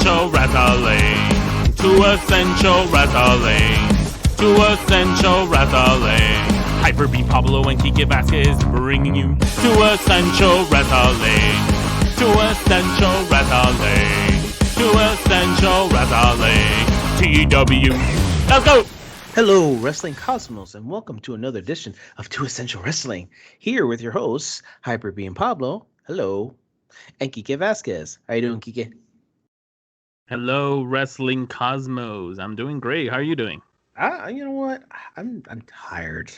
Essential Wrestling. To Essential Wrestling. To Essential Wrestling. HyperBeamPablo and Quique Vazquez bringing you to Essential Wrestling. To Essential Wrestling. To Essential Wrestling. TEW. Let's go! Hello, Wrestling Cosmos, and welcome to another edition of To Essential Wrestling. Here with your hosts, HyperBeamPablo. Hello. And Quique Vazquez. How you doing, Quique? Hello, Wrestling Cosmos. I'm doing great. How are you doing? You know what? I'm tired.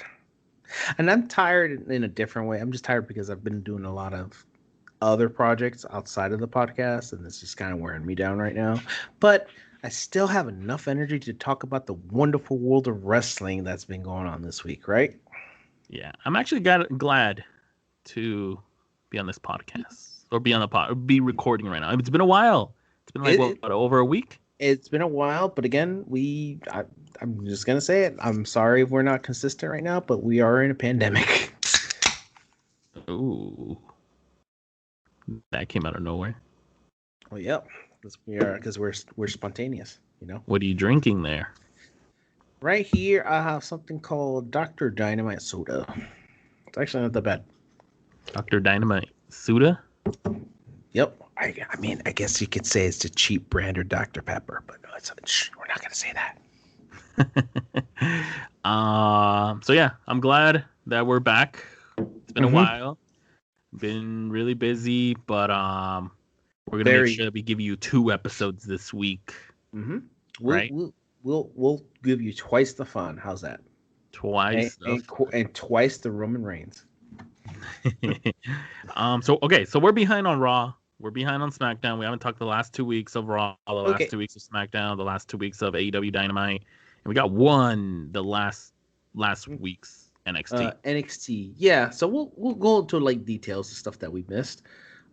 And I'm tired in a different way. I'm just tired because I've been doing a lot of other projects outside of the podcast, and it's just kind of wearing me down right now. But I still have enough energy to talk about the wonderful world of wrestling that's been going on this week, right? Yeah, I'm actually glad to be on this podcast or be on the be recording right now. It's been a while. It's been like what, over a week? It's been a while, but again, I'm just gonna say it. I'm sorry if we're not consistent right now, but we are in a pandemic. Ooh, that came out of nowhere. Well, yep, because we're spontaneous, you know. What are you drinking there? Right here, I have something called Dr. Dynamite soda. It's actually not that bad. Dr. Dynamite soda? Yep. I mean, I guess you could say it's a cheap brand or Dr. Pepper, but no, we're not gonna say that. So yeah, I'm glad that we're back. It's been a while. Been really busy, but we're gonna make sure that we give you 2 episodes this week. Mm-hmm. Right? We'll give you twice the fun. How's that? Twice and twice the Roman Reigns. So we're behind on Raw. We're behind on SmackDown. We haven't talked the last 2 weeks of Raw, the last 2 weeks of SmackDown, the last 2 weeks of AEW Dynamite, and we got the last week's NXT. NXT, yeah. So we'll go into like details of stuff that we missed.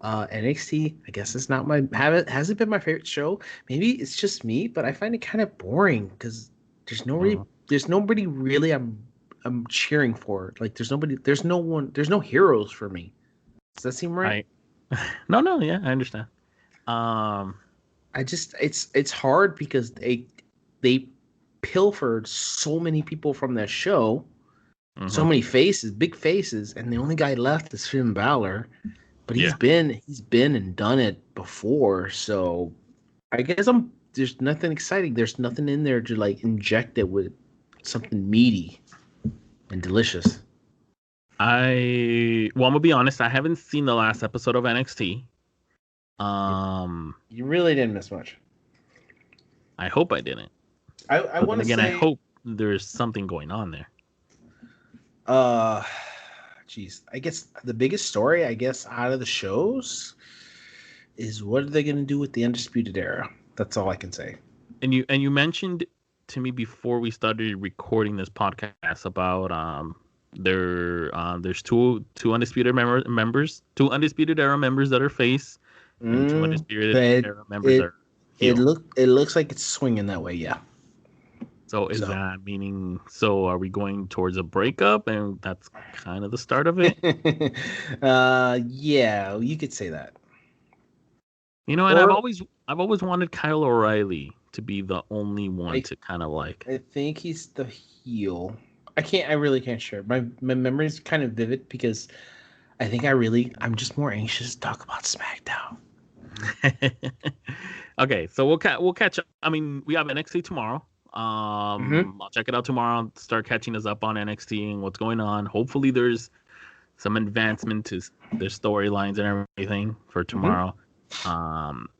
NXT, I guess it's not hasn't been my favorite show. Maybe it's just me, but I find it kind of boring because there's nobody really I'm cheering for. Like there's no heroes for me. Does that seem right? No, yeah, I understand. I just it's hard because they pilfered so many people from that show, so many big faces, and the only guy left is Finn Balor. But he's been and done it before, so I guess there's nothing exciting. There's nothing in there to like inject it with something meaty and delicious. I'm gonna be honest. I haven't seen the last episode of NXT. You really didn't miss much. I hope I didn't. I want to say. I hope there's something going on there. Geez, I guess the biggest story, out of the shows is what are they going to do with the Undisputed Era? That's all I can say. And you mentioned to me before we started recording this podcast about there's two Undisputed members, 2 Undisputed Era members that are face, and 2 Undisputed Era members that are heel. It looks like it's swinging that way, yeah. So is that meaning? So are we going towards a breakup, and that's kind of the start of it? Yeah, you could say that. You know, and I've always wanted Kyle O'Reilly to be the only one to kind of like. I think he's the heel. I really can't share. My memory is kind of vivid because I think I'm just more anxious to talk about SmackDown. Okay, so we'll catch up. I mean, we have NXT tomorrow. I'll check it out tomorrow. Start catching us up on NXT and what's going on. Hopefully, there's some advancement to their storylines and everything for tomorrow.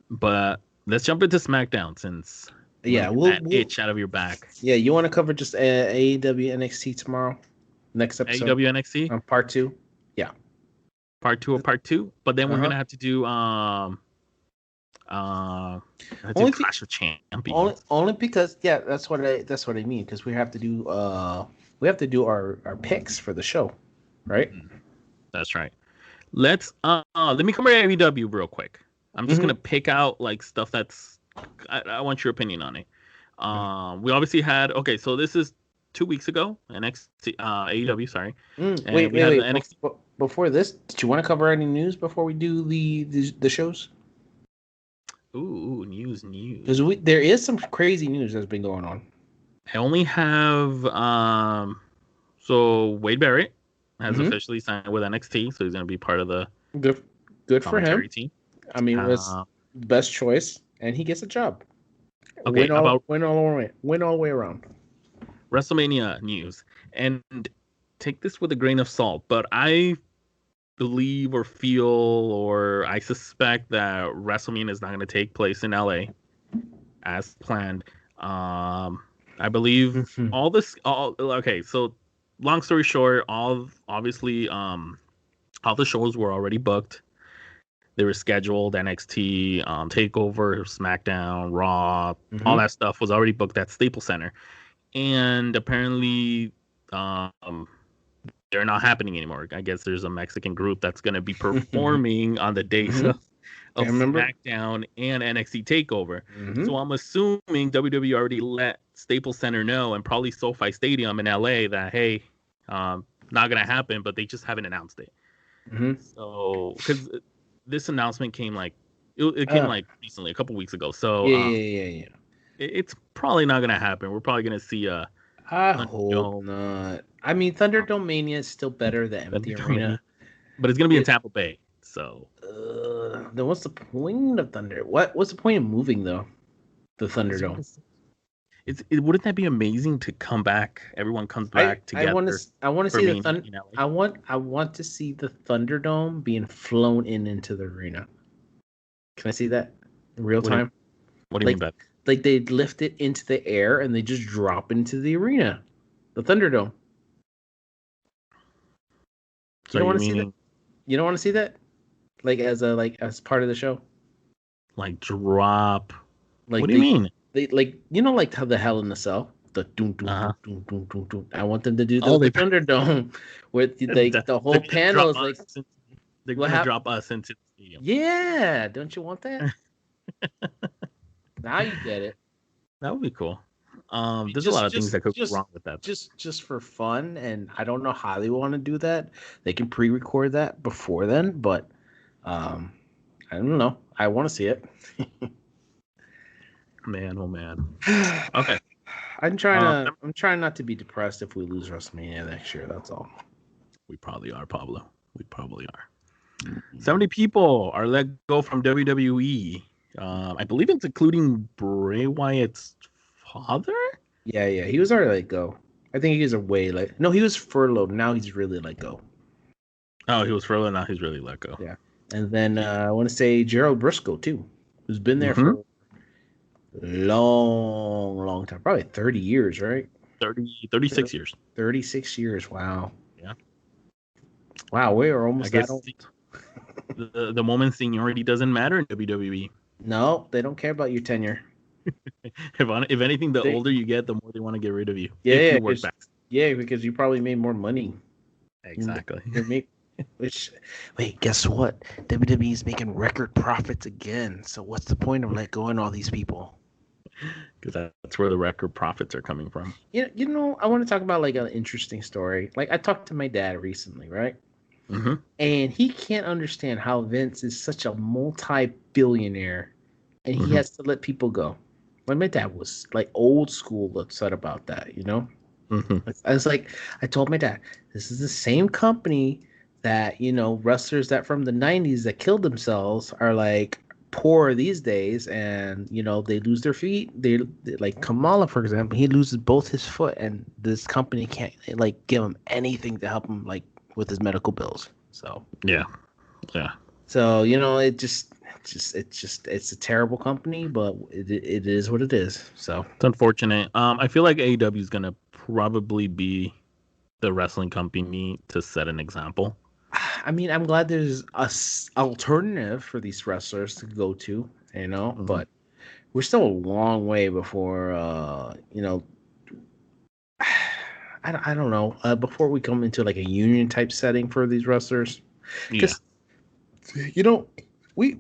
But let's jump into SmackDown since we'll itch out of your back. Yeah, you want to cover just AEW NXT tomorrow? Next episode. AEW NXT part 2. Yeah, part 2 of part 2. But then we're gonna have to do Clash of Champions. Only because that's what I mean, because we have to do our picks for the show, right? That's right. Let me cover AEW real quick. I'm just gonna pick out like stuff that's I want your opinion on it. We obviously had so this is 2 weeks ago, NXT AEW, sorry. Wait. NXT... Before this, did you want to cover any news before we do the shows? Ooh, news. Because there is some crazy news that's been going on. I only have so Wade Barrett has officially signed with NXT, so he's going to be part of the good for him. Team. I mean, it was the best choice, and he gets a job. Okay, win all the way around. WrestleMania news, and take this with a grain of salt, but I believe or feel or I suspect that WrestleMania is not going to take place in LA as planned. I believe okay, so long story short, all the shows were already booked. They were scheduled. NXT, Takeover, SmackDown, Raw, all that stuff was already booked at Staples Center, and apparently, they're not happening anymore. I guess there's a Mexican group that's going to be performing on the days of SmackDown and NXT Takeover. So I'm assuming WWE already let Staples Center know, and probably SoFi Stadium in LA, that hey, not going to happen, but they just haven't announced it. So because this announcement came it came recently, a couple weeks ago. So yeah. It's probably not going to happen. We're probably going to see a. I hope not. I mean, Thunderdome Mania is still better than empty arena, but it's going to be in Tampa Bay. So then what's the point of Thunder? What's the point of moving though? The Thunderdome. Wouldn't that be amazing to come back? Everyone comes back together. I want to see the Thunder. I want to see the Thunderdome being flown into the arena. Can I see that in real time? What do you mean by that? Like they lift it into the air and they just drop into the arena, the Thunderdome. So you don't want to see that? You don't want to see that? Like as part of the show? Like drop. Like what do you mean? They like how the Hell in the Cell, the doom doom doom doom doom doom. I want them to do the Thunderdome with the whole panel is like they're gonna drop us into the stadium. Yeah, don't you want that? Now you get it. That would be cool. There's a lot of things that could go wrong with that. Just for fun, and I don't know how they want to do that. They can pre-record that before then, but I don't know. I want to see it. Man, oh man. Okay. I'm trying not to be depressed if we lose WrestleMania next year. That's all. We probably are, Pablo. We probably are. 70 people are let go from WWE. I believe it's including Bray Wyatt's father. Yeah, he was already let go. I think he was away. No, he was furloughed. Now he's really let go. Oh, he was furloughed. Now he's really let go. Yeah, and then I want to say Gerald Briscoe too, who's been there for a long time, probably 30 years, right? 36 years. 36 years. Wow. Yeah. Wow, we are almost that old. The moment seniority doesn't matter in WWE. No, they don't care about your tenure. If anything, the older you get, the more they want to get rid of you. Yeah, because you probably made more money. Exactly. Wait, guess what? WWE is making record profits again. So what's the point of going all these people? Because that's where the record profits are coming from. You know, I want to talk about an interesting story. I talked to my dad recently, right? And he can't understand how Vince is such a multi-billionaire and he has to let people go. My dad was old school upset about that, you know? I was I told my dad, this is the same company that, wrestlers that from the 90s that killed themselves are poor these days, and they lose their feet. They like Kamala, for example, he loses both his foot, and this company can't give him anything to help him with his medical bills. So yeah. So it's a terrible company, but it is what it is. So it's unfortunate. I feel like AEW is gonna probably be the wrestling company to set an example. I mean, I'm glad there's a alternative for these wrestlers to go to, but we're still a long way before, I don't know, before we come into a union type setting for these wrestlers. Because, we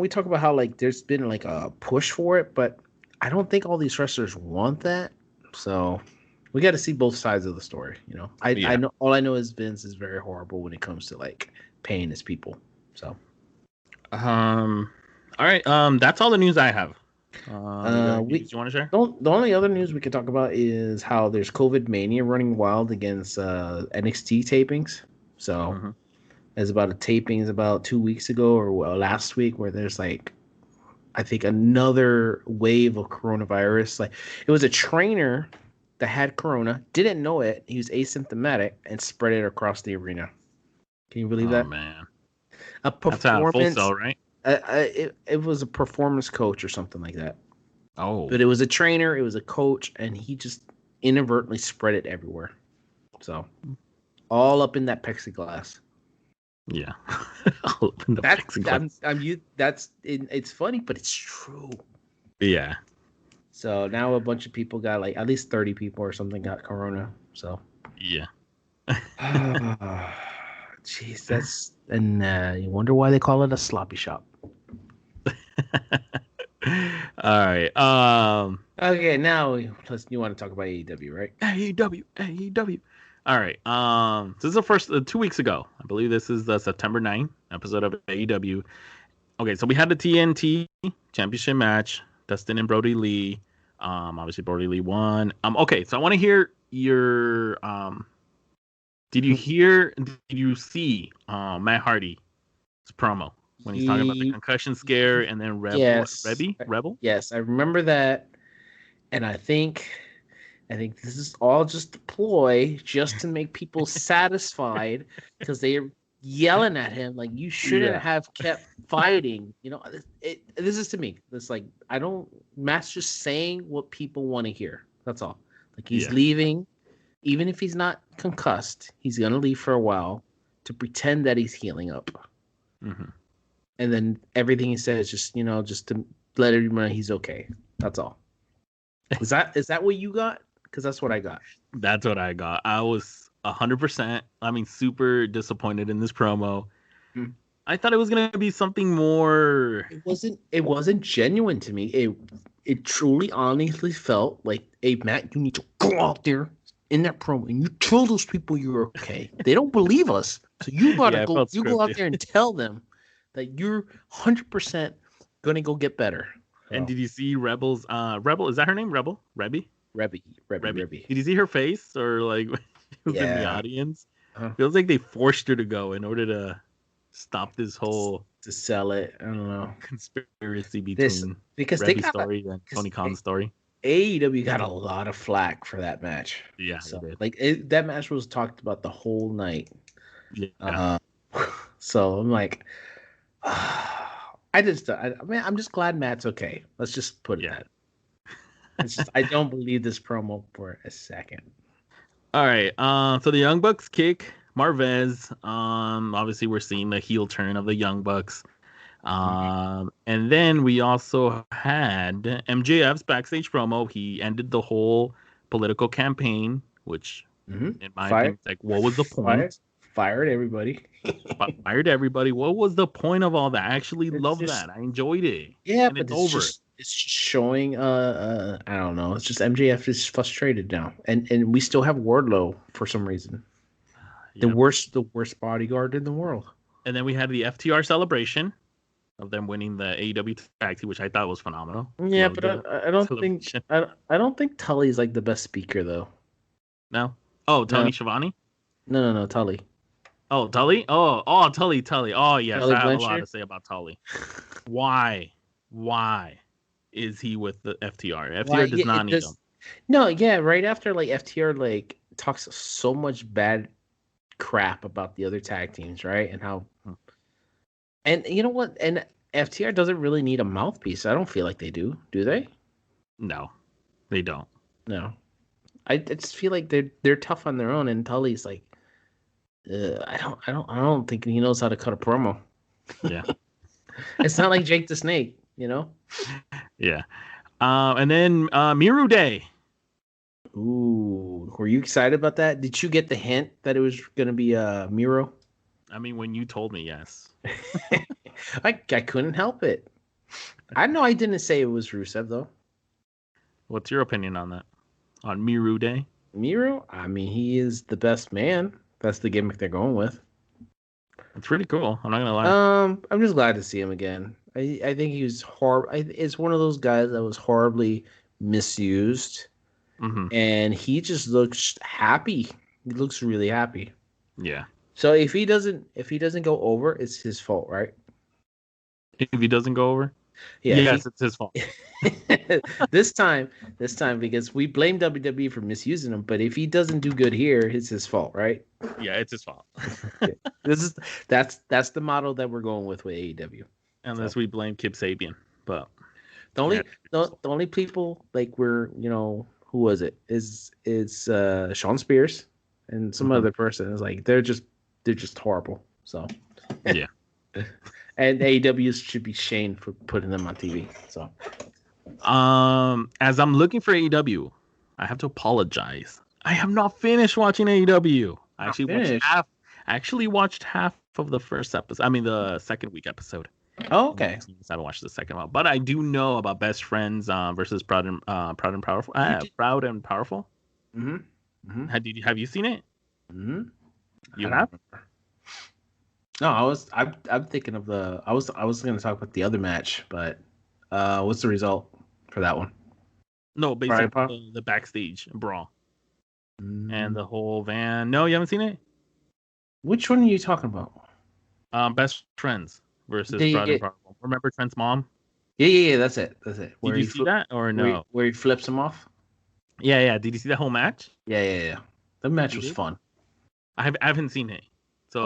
talk about how there's been a push for it, but I don't think all these wrestlers want that. So we got to see both sides of the story. I know all I know is Vince is very horrible when it comes to paying his people. So, I All right. That's all the news I have. We You want to share? The only other news we could talk about is how there's COVID mania running wild against NXT tapings. So Mm-hmm. there's about a tapings about 2 weeks ago or last week where there's like I think another wave of coronavirus. Like it was a trainer that had corona, didn't know it. He was asymptomatic and spread it across the arena. Can you believe Oh that? man, A that's a full performance. sell, right? It was a performance coach or something like that. Oh, But it was a trainer, it was a coach, and he just inadvertently spread it everywhere. So all up in that plexiglass. yeah. All up in the plexiglass. It's funny, but it's true. Yeah. So now a bunch of people got like at least 30 people or something got corona. So Yeah. jeez, that's and you wonder why they call it a sloppy shop. All right. Okay, now you want to talk about AEW, right? AEW. All right. This is the first 2 weeks ago. I believe this is the September 9th episode of AEW. Okay, so we had the TNT championship match. Dustin and Brody Lee. Obviously Brody Lee won. Okay, so I want to hear your did you see Matt Hardy's promo when he's talking about the concussion scare and then Rebel? Yes, I remember that. And I think this is all just a ploy just to make people satisfied because they're yelling at him like you shouldn't have kept fighting. You know, this is to me. This like Matt's just saying what people want to hear. That's all. Like he's leaving, even if he's not concussed, he's gonna leave for a while to pretend that he's healing up. Mm-hmm. And then everything he says just to let everyone know he's okay. That's all. Is that what you got? Because that's what I got. That's what I got. I was 100%. I mean, super disappointed in this promo. Mm. I thought it was gonna be something more. It wasn't genuine to me. It truly, honestly felt like, hey, Matt, you need to go out there in that promo and you tell those people you're okay. They don't believe us, so you gotta go. You go out there and tell them that you're 100% gonna go get better. And did you see Rebel's Rebel? Is that her name? Rebel? Rebby? Rebby. Did you see her face or like she was in the audience? Feels like they forced her to go in order to stop this whole to sell it. I don't know conspiracy between Rebby's story and Tony Khan's story. AEW got a lot of flack for that match. Yeah, so that match was talked about the whole night. Yeah. So I'm like, I'm just glad Matt's okay. Let's just put it that. It's just I don't believe this promo for a second. All right. So the Young Bucks kick Marvez. Obviously we're seeing the heel turn of the Young Bucks. And then we also had MJF's backstage promo. He ended the whole political campaign, which in my opinion, like, what was the point? Fired everybody. Fired everybody. What was the point of all that? I actually love that. I enjoyed it. Yeah, and but it's just showing I don't know. It's just MJF is frustrated now. And we still have Wardlow for some reason. The worst bodyguard in the world. And then we had the FTR celebration of them winning the AEW tag team, which I thought was phenomenal. Yeah, but I don't think Tully's like the best speaker though. No? Oh, Tony Schiavone? No, Tully. Oh, Tully? Oh, Tully. Oh, yes, Tully I have Blanchard? a lot to say about Tully. Why is he with the FTR? FTR does not need him. No, yeah, right after like FTR like talks so much bad crap about the other tag teams, right? And how and you know what? And FTR doesn't really need a mouthpiece. I don't feel like they do they? No, they don't. No. I just feel like they're tough on their own, and Tully's like I don't think he knows how to cut a promo. Yeah. It's not like Jake the Snake, you know? Yeah. And then Miru Day. Ooh, were you excited about that? Did you get the hint that it was going to be Miro? I mean, when you told me, yes. I couldn't help it. I know I didn't say it was Rusev, though. What's your opinion on that? On Miru Day? Miro? I mean, he is the best man. That's the gimmick they're going with. It's pretty cool. I'm not going to lie. I'm just glad to see him again. I think he was horrible. It's one of those guys that was horribly misused, and he just looks happy. He looks really happy. Yeah. So if he doesn't go over, it's his fault, right? If he doesn't go over, Yeah, yes, it's his fault. this time because we blame WWE for misusing him, but if he doesn't do good here, it's his fault, right? Yeah, it's his fault. That's the model that we're going with AEW. Unless we blame Kip Sabian, but the only people like who was it is Sean Spears and some other person is like they're just horrible. So yeah. And AEW should be shamed for putting them on TV. So, as I'm looking for AEW, I have to apologize. I have not finished watching AEW. I actually watched half of the first episode. I mean, the second week episode. Oh, okay. I haven't watched the second one, but I do know about Best Friends versus Proud and Powerful. Proud and Powerful. Mm-hmm. Have you seen it? Mm-hmm. You have? No, I'm thinking of I was going to talk about the other match, but what's the result for that one? No, basically the backstage brawl and the whole van. No, you haven't seen it? Which one are you talking about? Best Friends versus Proud and Powerful. Remember Trent's mom? Yeah, that's it. Did you see that or no? Where he flips him off? Yeah. Did you see that whole match? Yeah. The match was fun. I haven't seen it. So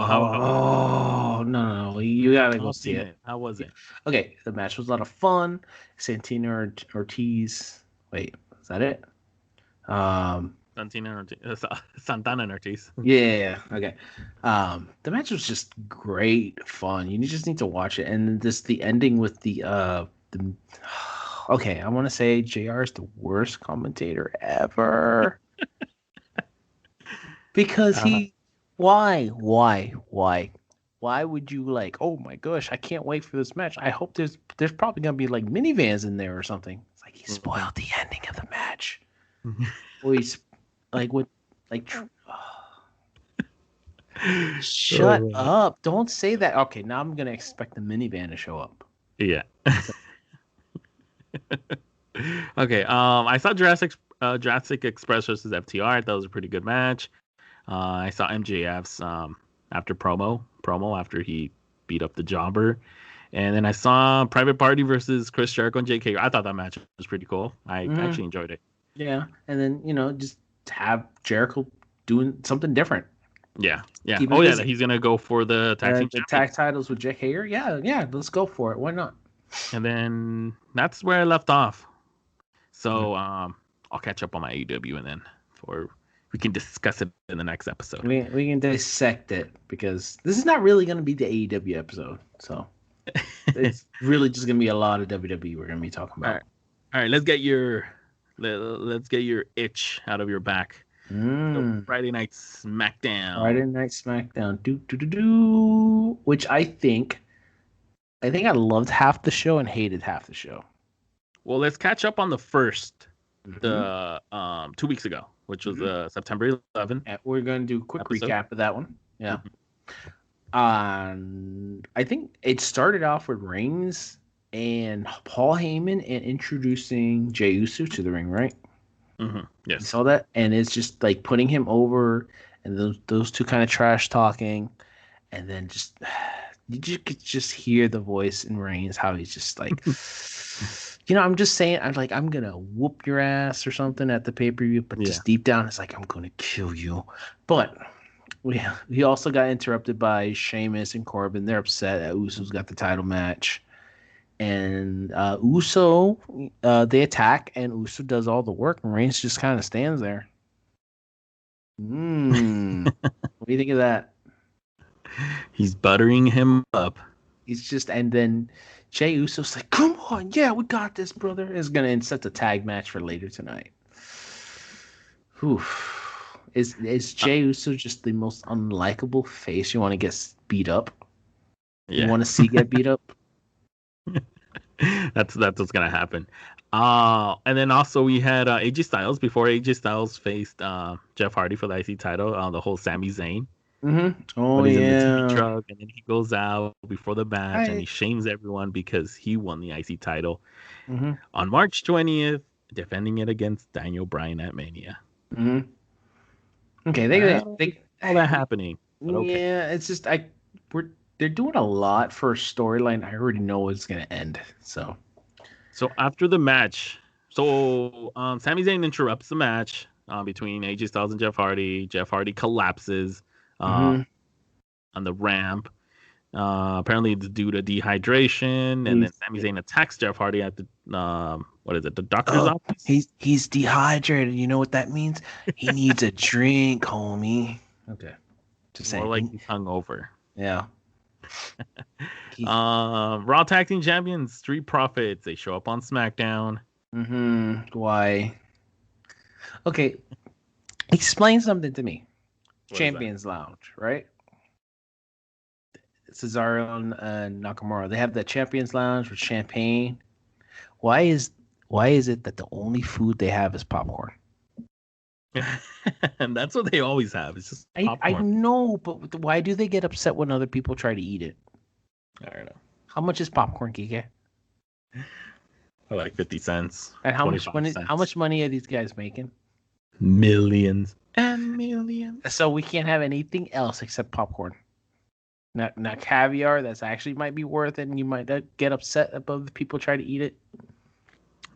no, you gotta go see it. How was it? Okay, the match was a lot of fun. Santana Ortiz. Wait, is that it? Santana and Ortiz. Yeah. Okay. The match was just great fun. You just need to watch it, and just the ending with the. Okay, I want to say JR is the worst commentator ever. Because why would you like, oh my gosh, I can't wait for this match. I hope there's probably gonna be like minivans in there or something. It's like he spoiled the ending of the match. Or he's like with like shut up. Don't say that. Okay, now I'm gonna expect the minivan to show up. Yeah. Okay. I saw Jurassic Express versus FTR. I thought it was a pretty good match. I saw MJF's after promo after he beat up the Jobber, and then I saw Private Party versus Chris Jericho and JK. I thought that match was pretty cool. I actually enjoyed it. Yeah, and then just have Jericho doing something different. Yeah. He's gonna go for the tag titles with Jack Hager. Yeah, let's go for it. Why not? And then that's where I left off. So I'll catch up on my AEW, and then we can discuss it in the next episode. We can dissect it because this is not really going to be the AEW episode. So it's really just going to be a lot of WWE we're going to be talking about. All right. Let's get your itch out of your back. So Friday Night SmackDown. Which I think I loved half the show and hated half the show. Well, let's catch up on the first, 2 weeks ago, which was September 11th. Yeah, we're going to do a quick recap of that one. Yeah. I think it started off with Reigns and Paul Heyman and introducing Jey Uso to the ring, right? Yes. You saw that? And it's just like putting him over and those two kind of trash talking. And then just you could just hear the voice in Reigns, how he's just like... I'm just saying, I'm going to whoop your ass or something at the pay-per-view, but just deep down, it's like, I'm going to kill you. But we also got interrupted by Sheamus and Corbin. They're upset that Uso's got the title match. And Uso, they attack, and Uso does all the work, and Reigns just kind of stands there. What do you think of that? He's buttering him up. He's just, and then Jey Uso's like, come on, yeah, we got this, brother. Is going to set the tag match for later tonight. Is Jey Uso just the most unlikable face you want to get beat up? You want to see get beat up? That's what's going to happen. And then also we had AJ Styles before AJ Styles faced Jeff Hardy for the IC title, the whole Sami Zayn. Mm-hmm. Oh But he's in the yeah. TV truck, and then he goes out before the match, and he I. shames everyone because he won the IC title Mm-hmm. on March 20th, defending it against Daniel Bryan at Mania. Mm-hmm. Okay, I don't recall that happening, but okay. Yeah, it's just they're doing a lot for a storyline. I already know it's gonna end. So after the match, Sami Zayn interrupts the match between AJ Styles and Jeff Hardy. Jeff Hardy collapses mm-hmm. on the ramp. Apparently, it's due to dehydration, and then Sami Zayn attacks Jeff Hardy at the the doctor's office. He's dehydrated. You know what that means? He needs a drink, homie. Okay, just saying. More like he's hungover. Yeah. Raw Tag Team Champions, Street Profits. They show up on SmackDown. Mm-hmm. Why? Okay, explain something to me. Champions Lounge, right? Cesaro and Nakamura. They have the Champions Lounge with champagne. Why is it that the only food they have is popcorn? And that's what they always have. It's just popcorn. I know, but why do they get upset when other people try to eat it? I don't know. How much is popcorn, Quique? Like 50 cents. And how much money are these guys making? Millions and millions. So we can't have anything else except popcorn. Not caviar. That's actually might be worth it, and you might get upset above the people try to eat it.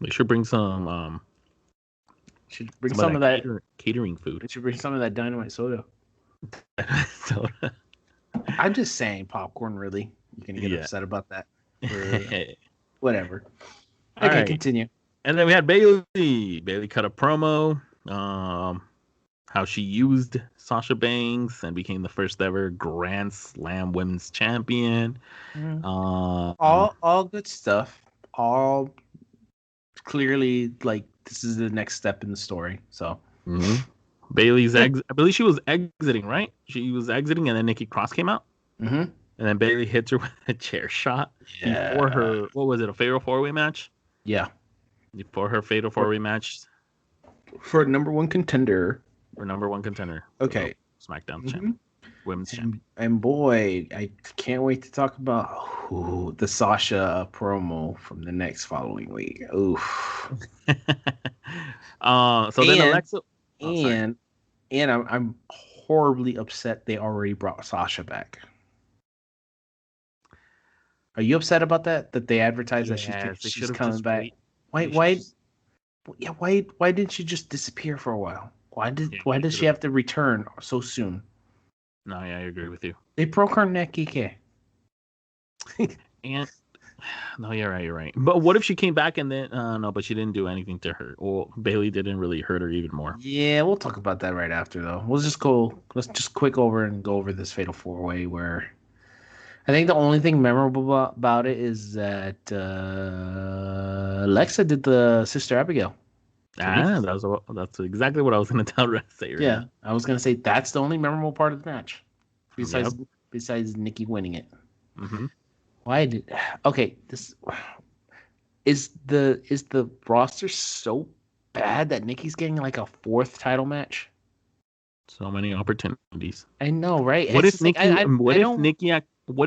They should bring some. Should bring some of that catering food. They should bring some of that Dynamite soda. Soda. I'm just saying, popcorn. Really, you're gonna get upset about that? Whatever. Okay, right. Continue. And then we had Bayley. Bayley cut a promo. How she used Sasha Banks and became the first ever Grand Slam Women's Champion. All good stuff. All clearly like this is the next step in the story. So Bayley's I believe she was exiting, right? She was exiting, and then Nikki Cross came out. Mm-hmm. And then Bayley hits her with a chair shot before her. What was it? A fatal 4-way match? Yeah. Before her fatal 4-way match for number one contender. Okay. SmackDown champion. Women's champion. And boy, I can't wait to talk about the Sasha promo from the next following week. Oof. Then Alexa. And I'm horribly upset they already brought Sasha back. Are you upset about that? That they advertised that she's coming back? Why didn't she just disappear for a while? Why did she have to return so soon? No, yeah, I agree with you. They broke her neck, Ike. And no, you're right. But what if she came back and then no, but she didn't do anything to her. Well, Bayley didn't really hurt her even more. Yeah, we'll talk about that right after though. Let's just go over this fatal 4-way where I think the only thing memorable about it is that Alexa did the Sister Abigail. That's exactly what I was going to say. Right now. I was going to say that's the only memorable part of the match, besides Nikki winning it. Mm-hmm. This is the roster so bad that Nikki's getting like a 4th title match? So many opportunities. I know, right? What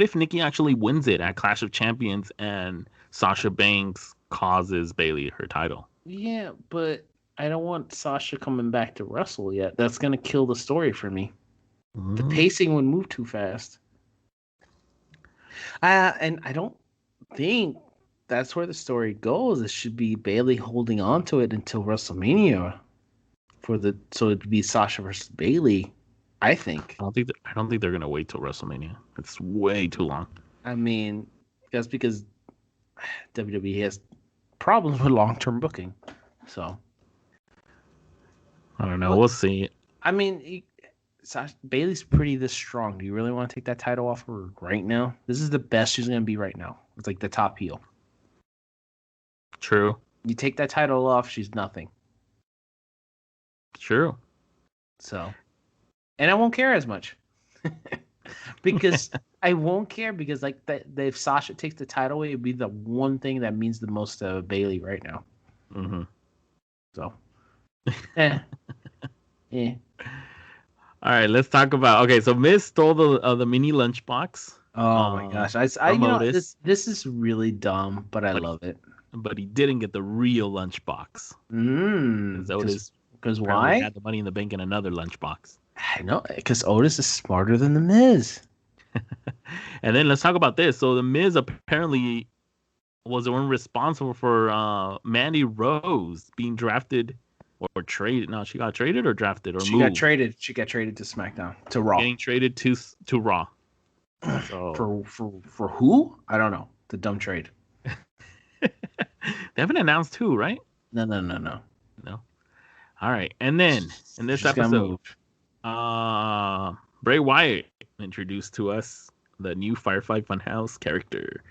if Nikki actually wins it at Clash of Champions and Sasha Banks causes Bayley her title? Yeah, but I don't want Sasha coming back to wrestle yet. That's going to kill the story for me. The pacing would move too fast. And I don't think that's where the story goes. It should be Bayley holding on to it until WrestleMania so it'd be Sasha versus Bayley, I think. I don't think they're going to wait till WrestleMania. It's way too long. I mean, that's because WWE has problems with long-term booking. So I don't know. We'll see. I mean, Bayley's pretty this strong. Do you really want to take that title off of her right now? This is the best she's going to be right now. It's like the top heel. True. You take that title off, she's nothing. True. So, and I won't care as much because like if Sasha takes the title away, it'd be the one thing that means the most to Bayley right now. Mm-hmm. So, yeah. All right, let's talk about. Okay, so Miz stole the mini lunchbox. Oh my gosh, I from you know Otis, this is really dumb, but I but love it. he didn't get the real lunchbox because Otis Because apparently why? had the money in the bank in another lunchbox. I know, because Otis is smarter than the Miz. And then let's talk about this. So the Miz apparently was the one responsible for Mandy Rose being drafted or traded. No, she got traded or drafted or She got moved. traded. She got traded to SmackDown, to Raw. Getting traded to Raw. So For who? I don't know. The dumb trade. they haven't announced who, right? No. No. All right, and then in this episode, Bray Wyatt introduced to us the new Firefly Funhouse character,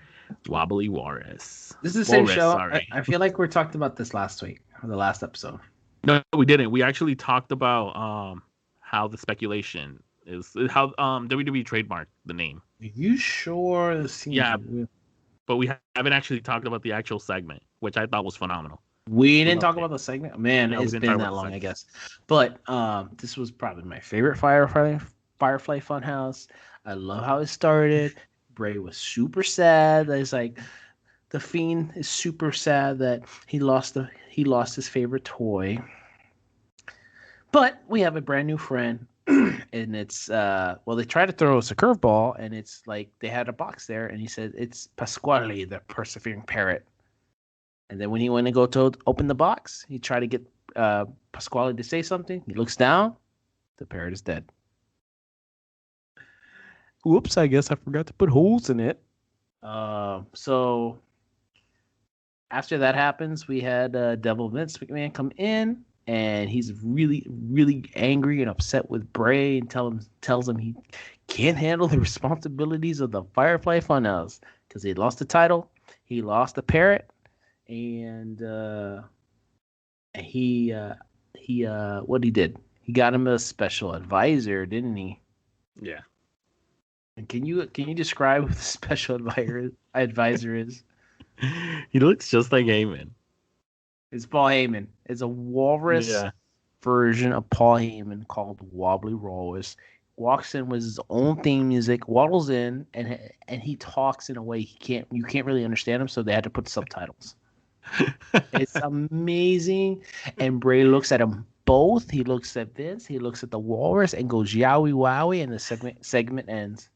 Wobbly Walrus. This is the same show. I feel like we talked about this last week, or the last episode. No, we didn't. We actually talked about how the speculation is how WWE trademarked the name. Are you sure? Yeah, but we haven't actually talked about the actual segment, which I thought was phenomenal. We didn't talk about the segment. Man, it's been that long, I guess. But this was probably my favorite Firefly Funhouse. I love how it started. Bray was super sad. It's like the Fiend is super sad that he lost his favorite toy. But we have a brand new friend, and it's they tried to throw us a curveball, and it's like they had a box there, and he said it's Pasquale, the persevering parrot. And then when he went to go to open the box, he tried to get Pasquale to say something. He looks down. The parrot is dead. Whoops, I guess I forgot to put holes in it. So after that happens, we had Devil Vince McMahon come in, and he's really, really angry and upset with Bray and tells him he can't handle the responsibilities of the Firefly Funhouse because he lost the title, he lost the parrot, and he what he did? He got him a special advisor, didn't he? Yeah. And can you describe who the special advisor is? He looks just like Heyman. It's Paul Heyman. It's a walrus version of Paul Heyman called Wobbly Walrus. Walks in with his own theme music, waddles in, and he talks in a way you can't really understand him, so they had to put subtitles. It's amazing. And Bray looks at them both. He looks at Vince, he looks at the walrus, and goes yowie wowie, and the segment ends.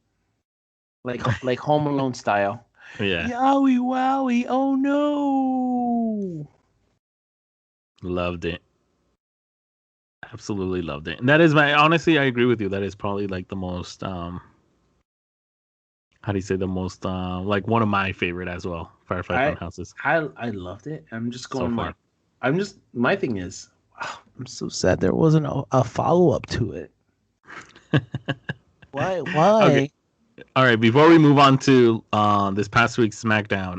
Like Home Alone style. Yeah. Yowie wowie, oh no. Loved it. Absolutely loved it. And that is honestly, I agree with you. That is probably like the most how do you say the most like one of my favorite as well. Firefly Funhouses. I loved it. I'm just going my thing is I'm so sad there wasn't a follow-up to it. Why? Okay. All right, before we move on to this past week's SmackDown,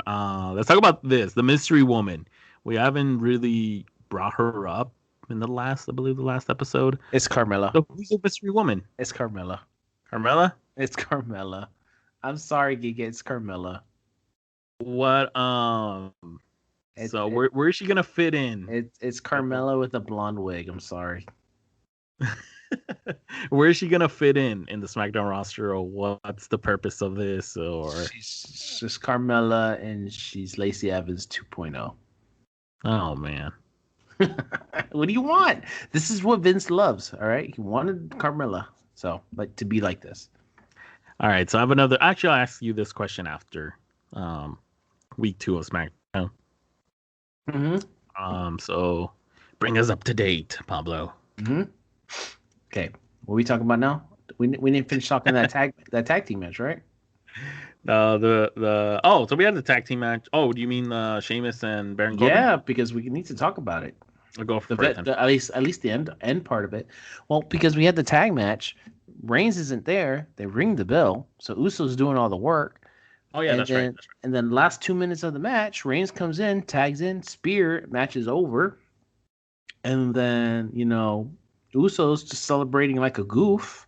let's talk about the mystery woman. We haven't really brought her up in the last episode. It's Carmella. So who's the mystery woman? It's Carmella. Carmella? It's Carmella. I'm sorry, Giga. It's Carmella. What? Where is she gonna fit in? It's Carmella with a blonde wig. I'm sorry. Where is she gonna fit in the SmackDown roster, or what's the purpose of this? Or she's just Carmella, and she's Lacey Evans 2.0. Oh man. What do you want? This is what Vince loves. All right, he wanted Carmella, so like to be like this. All right, so I have another. Actually, I'll ask you this question after week 2 of SmackDown. Mm-hmm. So bring us up to date, Pablo. Mm-hmm. Okay, what are we talking about now? We didn't finish talking that tag team match, right? So we had the tag team match. Oh, do you mean Sheamus and Baron Corbin? Yeah, because we need to talk about it. I'll go for it. At least the end part of it. Well, because we had the tag match, Reigns isn't there. They ring the bell, so Uso's doing all the work. Oh yeah, that's right. And then last 2 minutes of the match, Reigns comes in, tags in, spear, match is over, and then Uso's just celebrating like a goof.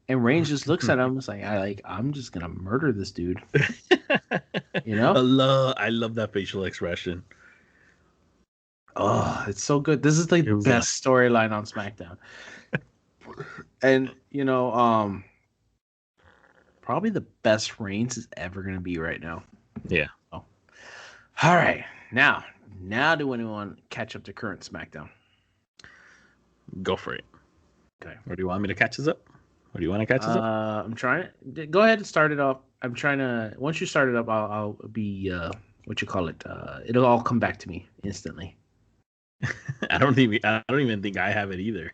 And Reigns just looks at him. It's like I'm just gonna murder this dude. I love that facial expression. Oh, it's so good. This is the best storyline on SmackDown. And probably the best Reigns is ever gonna be right now. Yeah. Oh. All right, now do anyone catch up to current SmackDown? Go for it. Okay. Or do you want me to catch us up? Or do you want to catch us up? I'm trying to go ahead and start it up. I'm trying to. Once you start it up, I'll be what you call it. It'll all come back to me instantly. I don't even think I have it either.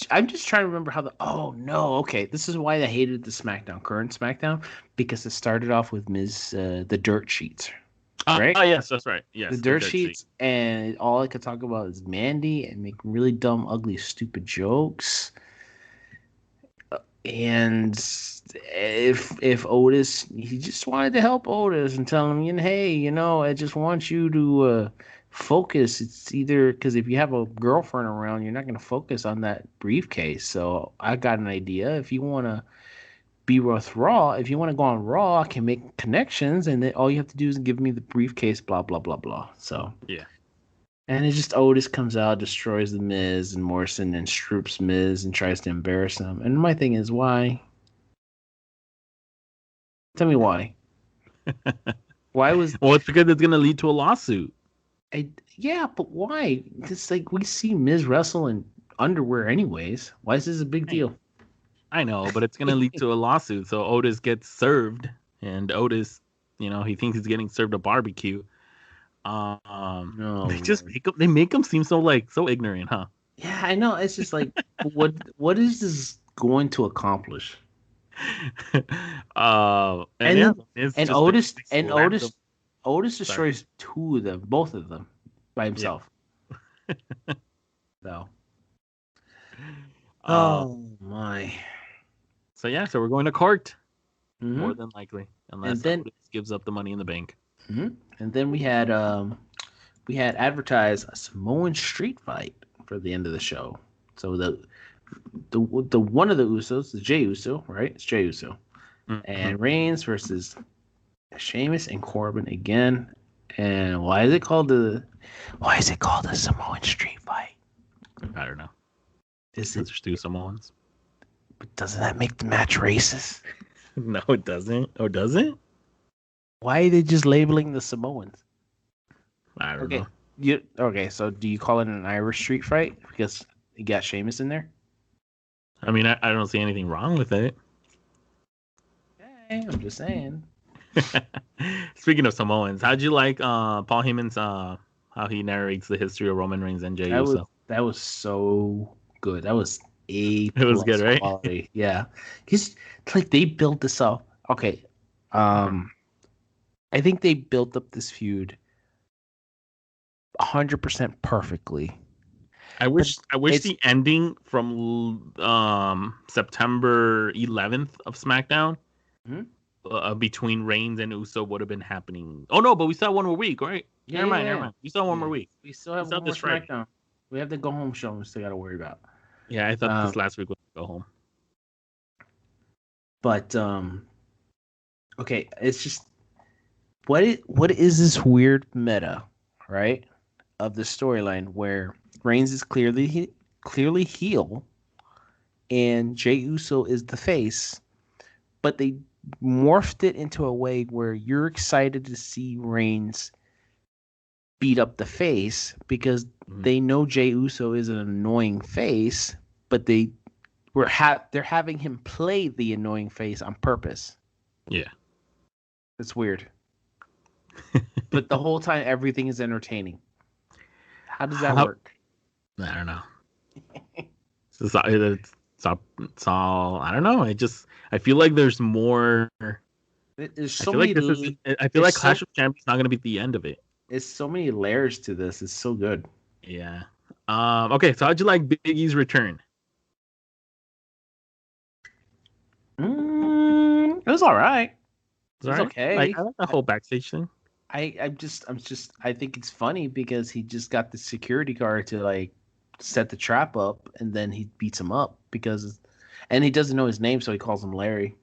I'm just trying to remember how oh no, okay. This is why I hated the current SmackDown, because it started off with the dirt sheets. Right? Oh yes, that's right. Yes. The dirt sheets, and all I could talk about is Mandy and make really dumb, ugly, stupid jokes. And if Otis, he just wanted to help Otis and tell him, hey, I just want you to focus. It's either because if you have a girlfriend around, you're not going to focus on that briefcase. So I got an idea. If you want to be with Raw, if you want to go on Raw, I can make connections, and then all you have to do is give me the briefcase, blah, blah, blah, blah. So yeah. And it's just Otis comes out, destroys the Miz, and Morrison and Stroops Miz and tries to embarrass him. And my thing is, why? Tell me why. Why was? Well, it's because it's gonna lead to a lawsuit. Yeah, but why? It's like we see Miz wrestle in underwear anyways. Why is this a big deal? I know, but it's gonna lead to a lawsuit. So Otis gets served, and Otis, he thinks he's getting served a barbecue. No, they just make him seem so ignorant, huh? Yeah, I know. It's just like, what is this going to accomplish? Otis destroys two of them, both of them, by himself. Yeah. So. Oh my. So we're going to court, more than likely, unless Otis gives up the Money in the Bank. Mm-hmm. And then we had advertised a Samoan street fight for the end of the show. So the one of the Usos, the Jey Uso, right? It's Jey Uso, and Reigns versus Sheamus and Corbin again. And why is it called a Samoan street fight? I don't know. Is it two Samoans? But doesn't that make the match racist? No, it doesn't. Or does it? Why are they just labeling the Samoans? I don't know. Okay, so do you call it an Irish street fight because you got Sheamus in there? I mean, I don't see anything wrong with it. Okay, I'm just saying. Speaking of Samoans, how'd you like Paul Heyman's how he narrates the history of Roman Reigns and Jey Uso? That was so good. That was It was good, right? Quality. Yeah, it's like they built this up. Okay, I think they built up this feud 100% perfectly. I wish the ending from September 11th of SmackDown between Reigns and Uso would have been happening. Oh no, but we still have one more week, right? Yeah, never mind. We still have one more week. We still have one more SmackDown. Friday. We have the go home show we still got to worry about. Yeah, I thought this last week was go home. But okay, it's just what is this weird meta, right? Of the storyline where Reigns is clearly heel and Jey Uso is the face, but they morphed it into a way where you're excited to see Reigns beat up the face because they know Jey Uso is an annoying face, but they're having him play the annoying face on purpose. Yeah. It's weird. But the whole time everything is entertaining. How does that work? I don't know. It's all I don't know. I feel like there's more. There's so many. I feel like Clash of Champions not going to be the end of it. There's so many layers to this. It's so good. Yeah. Okay. So how'd you like Big E's return? It was all right. It was okay. I like the whole backstage thing. I think it's funny because he just got the security guard to set the trap up and then he beats him up and he doesn't know his name, so he calls him Larry.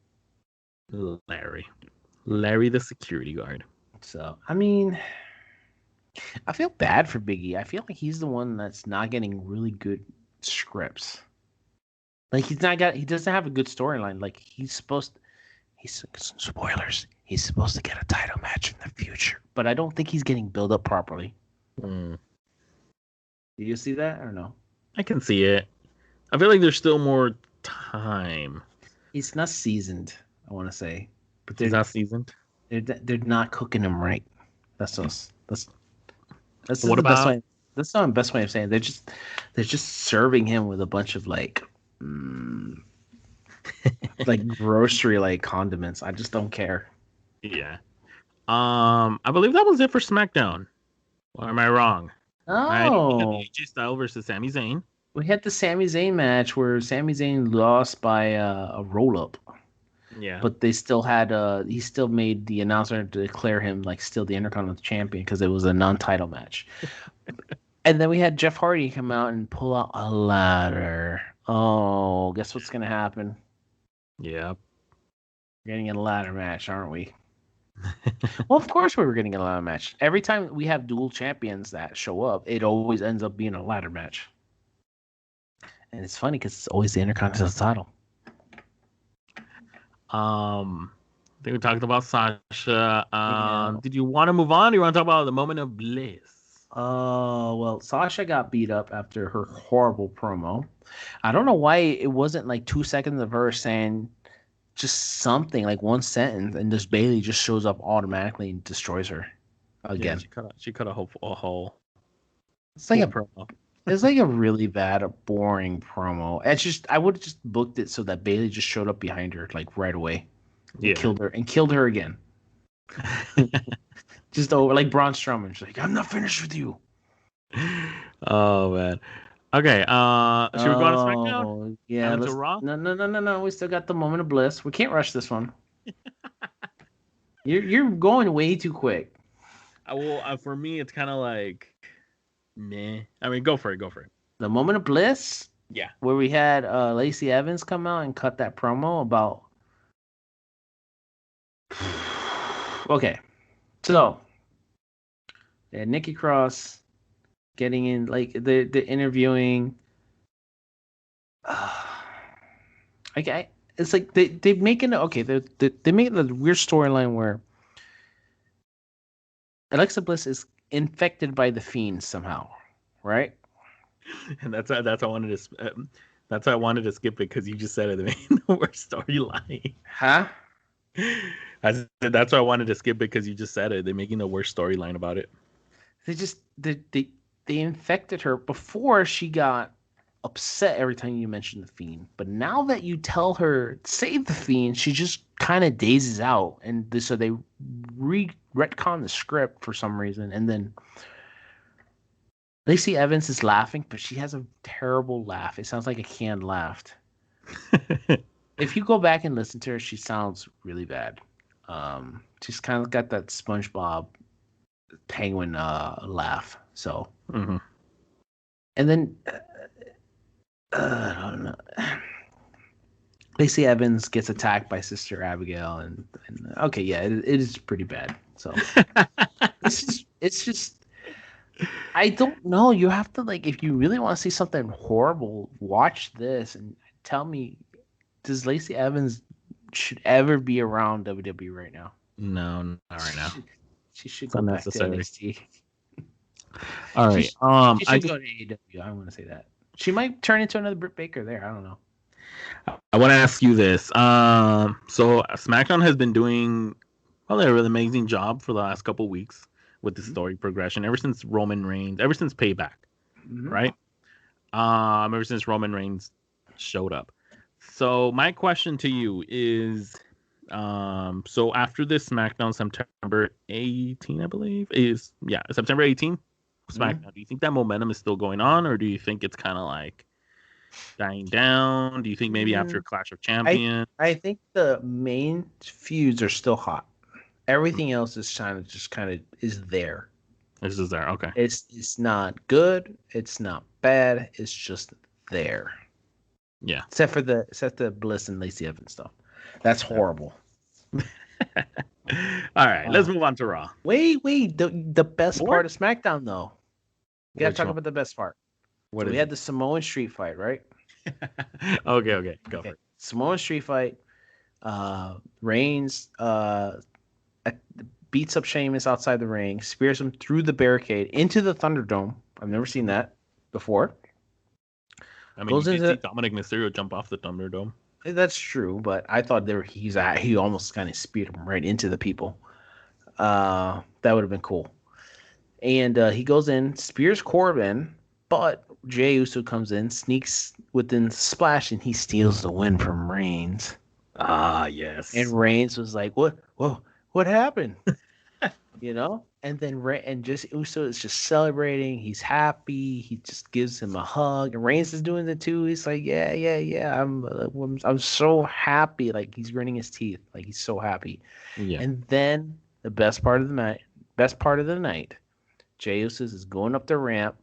Larry the security guard. So I mean, I feel bad for Big E. I feel like he's the one that's not getting really good scripts. Like he doesn't have a good storyline. Like he's spoilers. He's supposed to get a title match in the future, but I don't think he's getting built up properly. Mm. Do you see that or no? I can see it. I feel like there's still more time. He's not seasoned, I want to say, but He's not seasoned. They're not cooking him right. That's us. That's What the best about? way. That's not the best way of saying it. They're just serving him with a bunch of like like grocery like condiments. I just don't care. Yeah. I believe that was it for SmackDown. Or am I wrong? Right? We had the Oh, AJ Styles versus Sami Zayn. we had the Sami Zayn match where Sami Zayn lost by a roll up, Yeah. but they still had he still made the announcer declare him like still the Intercontinental Champion because it was a non-title match. And then we had Jeff Hardy come out and pull out a ladder. Oh, guess what's gonna happen? Yeah. We're getting a ladder match, aren't we? Well, of course we were getting a ladder match. Every time we have dual champions that show up, it always ends up being a ladder match. And it's funny because it's always the Intercontinental title. I think we talked about Sasha. Yeah. Did you want to move on? Or you want to talk about the moment of bliss? Well, Sasha got beat up after her horrible promo. I don't know why it wasn't like 2 seconds of her saying just something, like one sentence, and just Bailey just shows up automatically and destroys her again. Yeah, she cut a hole. It's like promo. It's like a really bad, boring promo. It's just I would have just booked it so that Bailey just showed up behind her like right away, and killed her again. Just over like Braun Strowman. She's like, I'm not finished with you. Oh man. Okay. Should we go on to SmackDown? Yeah. To Raw? No. We still got the moment of bliss. We can't rush this one. You're going way too quick. Well, for me, it's kind of like meh. I mean, go for it. The moment of bliss. Yeah. Where we had Lacey Evans come out and cut that promo about. Okay. So, yeah, Nikki Cross getting in, like the interviewing. Okay, it's like they making they making a weird storyline where Alexa Bliss is infected by the Fiend somehow, right? And that's why I wanted to. That's why I wanted to skip it because you just said it. The worst storyline. Huh? I said that's why I wanted to skip it because you just said it. They're making the worst storyline about it. They infected her before she got upset every time you mention the Fiend. But now that you tell her save the Fiend, she just kind of dazes out, and so they retcon the script for some reason, and then Lacey Evans is laughing, but she has a terrible laugh. It sounds like a canned laugh. If you go back and listen to her, she sounds really bad. She's kind of got that SpongeBob penguin laugh. So, and then I don't know. Lacey Evans gets attacked by Sister Abigail, and okay, yeah, it is pretty bad. So it's just I don't know. You have to like if you really want to see something horrible, watch this and tell me. Does Lacey Evans should ever be around WWE right now? No, not right now. She should go back to NXT. All right. She should go to AEW. I want to say that. She might turn into another Britt Baker there. I don't know. I want to ask you this. So SmackDown has been doing a really amazing job for the last couple of weeks with the story progression ever since Roman Reigns, ever since Payback, right? Ever since Roman Reigns showed up. So my question to you is, so after this SmackDown September 18, I believe, September 18, SmackDown, do you think that momentum is still going on, or do you think it's kind of like dying down? Do you think maybe after Clash of Champions? I think the main feuds are still hot. Everything else is kind of is there. It's just there. Okay. It's not good. It's not bad. It's just there. Yeah. Except for the Bliss and Lacey Evans stuff. That's horrible. All right, let's move on to Raw. Wait. The best part of SmackDown, though. We got to talk about the best part. We had the Samoan Street fight, right? Okay, go for it. Samoan street fight. Reigns beats up Sheamus outside the ring, spears him through the barricade into the Thunderdome. I've never seen that before. I mean, you did see Dominic Mysterio jump off the Thunderdome. That's true, but I thought he almost kind of speared him right into the people. That would have been cool. And he goes in, spears Corbin, but Jey Uso comes in, sneaks within the splash, and he steals the win from Reigns. Ah, yes. And Reigns was like, "What? Whoa, what happened?" You know? And then just Uso is just celebrating. He's happy. He just gives him a hug. And Reigns is doing it too. He's like, yeah. I'm so happy. Like he's gritting his teeth. Like he's so happy. Yeah. And then the best part of the night, Jey Uso is going up the ramp,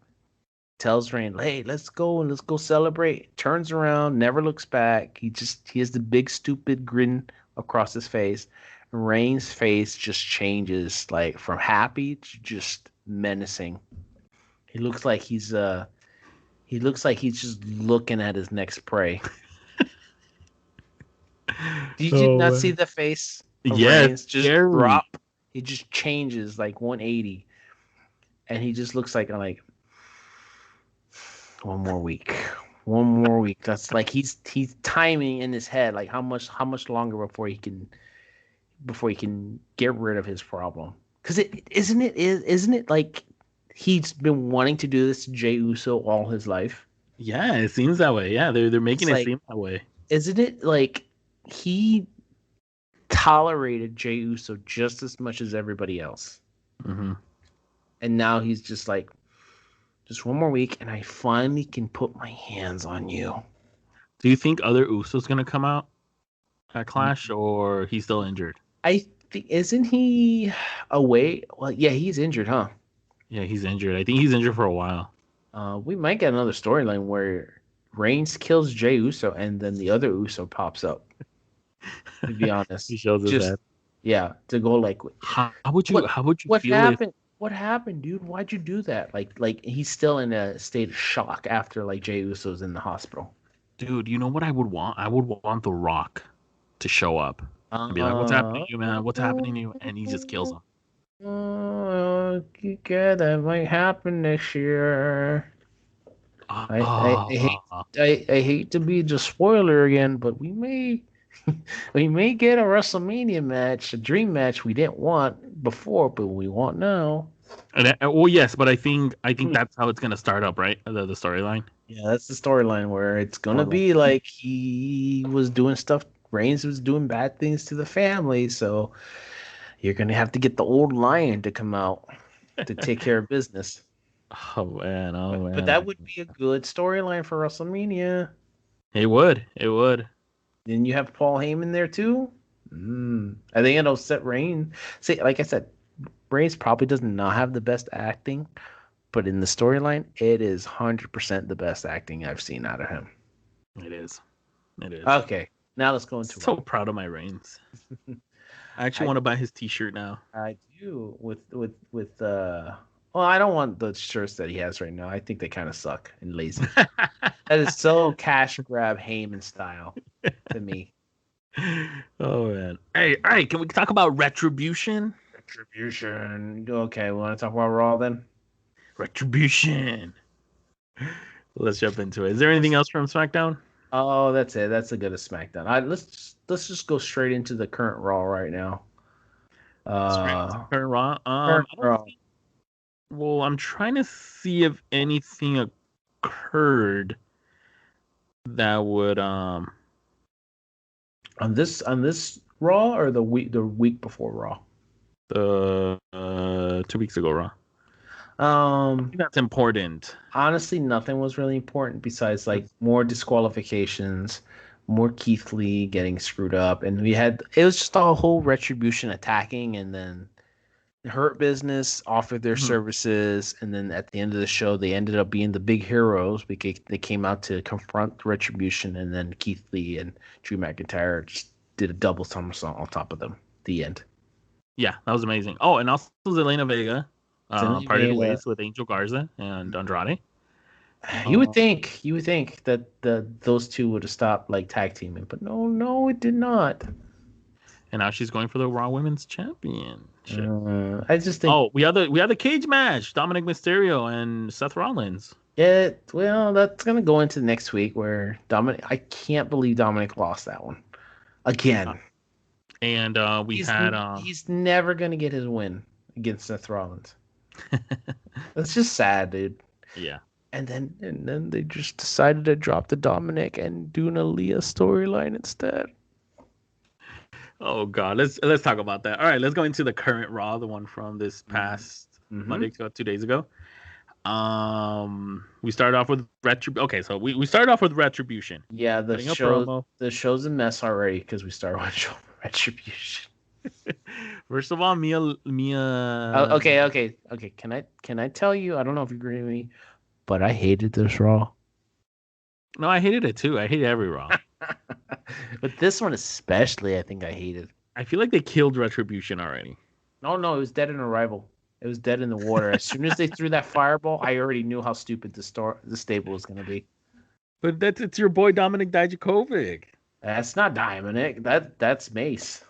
tells Reigns, "Hey, let's go celebrate." Turns around, never looks back. He has the big stupid grin across his face. Reigns' face just changes, like from happy to just menacing. He looks like he's just looking at his next prey. Did you not see the face of Reigns just drop? He just changes like 180, and he just looks like one more week. That's like he's timing in his head, like how much longer before he can get rid of his problem. Because isn't it like he's been wanting to do this to Jey Uso all his life? Yeah, it seems that way. Yeah, they're making it seem that way. Isn't it like he tolerated Jey Uso just as much as everybody else? Mm-hmm. And now he's just like, just one more week, and I finally can put my hands on you. Do you think other Uso's gonna come out at Clash, or he's still injured? I think, isn't he away? Well, yeah, he's injured, huh? Yeah, he's injured. I think he's injured for a while. We might get another storyline where Reigns kills Jey Uso, and then the other Uso pops up. To be honest, He shows his head. Yeah, to go like, how would you what feel happened? What happened, dude? Why'd you do that? Like he's still in a state of shock after like Jey Uso's in the hospital. Dude, you know what I would want? I would want The Rock to show up and be like, "What's happening to you, man? What's happening to you?" And he just kills him. Yeah, that might happen this year. I hate to be the spoiler again, but we may get a WrestleMania match, a dream match we didn't want before, but we want now. And well, yes, but I think that's how it's gonna start up, right? The storyline. Yeah, that's the storyline where it's gonna be like he was doing stuff. Reigns was doing bad things to the family, so you're gonna have to get the old lion to come out to take care of business. Oh man. But that would be a good storyline for WrestleMania. It would. Then you have Paul Heyman there too. I think it'll set Reigns. See, like I said, Reigns probably does not have the best acting, but in the storyline, it is 100% the best acting I've seen out of him. It is. Okay, now let's go into. So proud of my Reigns. I actually want to buy his T-shirt now. I do with. Well, I don't want the shirts that he has right now. I think they kind of suck and lazy. That is so cash grab Heyman style to me. Oh man! Hey, all right. Can we talk about Retribution? Okay, we want to talk about Raw then. Retribution. Let's jump into it. Is there anything else from SmackDown? Oh, that's it. That's a good of SmackDown. Let's just go straight into the current Raw right now. Current Raw. Raw. Well, I'm trying to see if anything occurred that would on this Raw or the week before Raw. The 2 weeks ago Raw. I think that's important. Honestly, nothing was really important besides like more disqualifications, more Keith Lee getting screwed up, and it was just a whole Retribution attacking, and then Hurt Business offered their services, and then at the end of the show, they ended up being the big heroes because they came out to confront Retribution, and then Keith Lee and Drew McIntyre just did a double somersault on top of them. The end. Yeah, that was amazing. Oh, and also Zelina Vega parted ways with Angel Garza and Andrade. You would think that those two would have stopped like tag teaming, but no, it did not. And now she's going for the Raw Women's Championship. I just think. Oh, we have the cage match: Dominic Mysterio and Seth Rollins. Yeah, well, that's gonna go into next week where Dominic. I can't believe Dominic lost that one again. And he's never gonna get his win against Seth Rollins. That's just sad, dude. Yeah. And then they just decided to drop the Dominic and do an Aaliyah storyline instead. Oh God, let's talk about that. All right, let's go into the current Raw, the one from this past Monday, 2 days ago. We started off with Retribution. Okay, so we started off with Retribution. Yeah, the show's a mess already because we started with Retribution. First of all, Mia. Okay. Can I tell you? I don't know if you agree with me, but I hated this Raw. No, I hated it too. I hate every Raw. But this one especially, I think I hated. I feel like they killed Retribution already. No, it was dead in arrival. It was dead in the water. As soon as they threw that fireball, I already knew how stupid the stable was going to be. But it's your boy Dominic Dijakovic. That's not Dominic. That's Mace.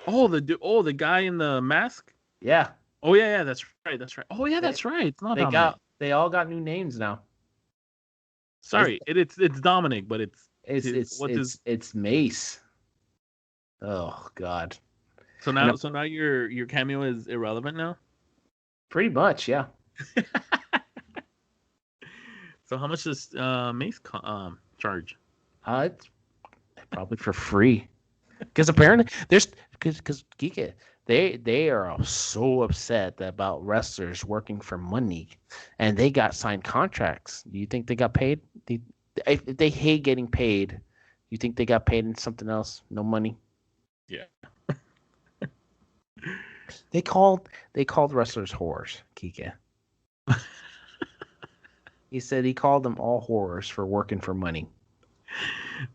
Oh, the guy in the mask? Yeah. Oh yeah, that's right. Oh yeah, that's right. It's not Dominic. They all got new names now. Sorry, it's Dominic, but it's Mace. Oh God. So now your cameo is irrelevant now? Pretty much, yeah. So how much does Mace charge? It's probably for free. Because apparently because Geeka, they are so upset about wrestlers working for money, and they got signed contracts. Do you think they got paid? If they hate getting paid, you think they got paid in something else? No money. Yeah. They called wrestlers whores, Kike. He said he called them all whores for working for money.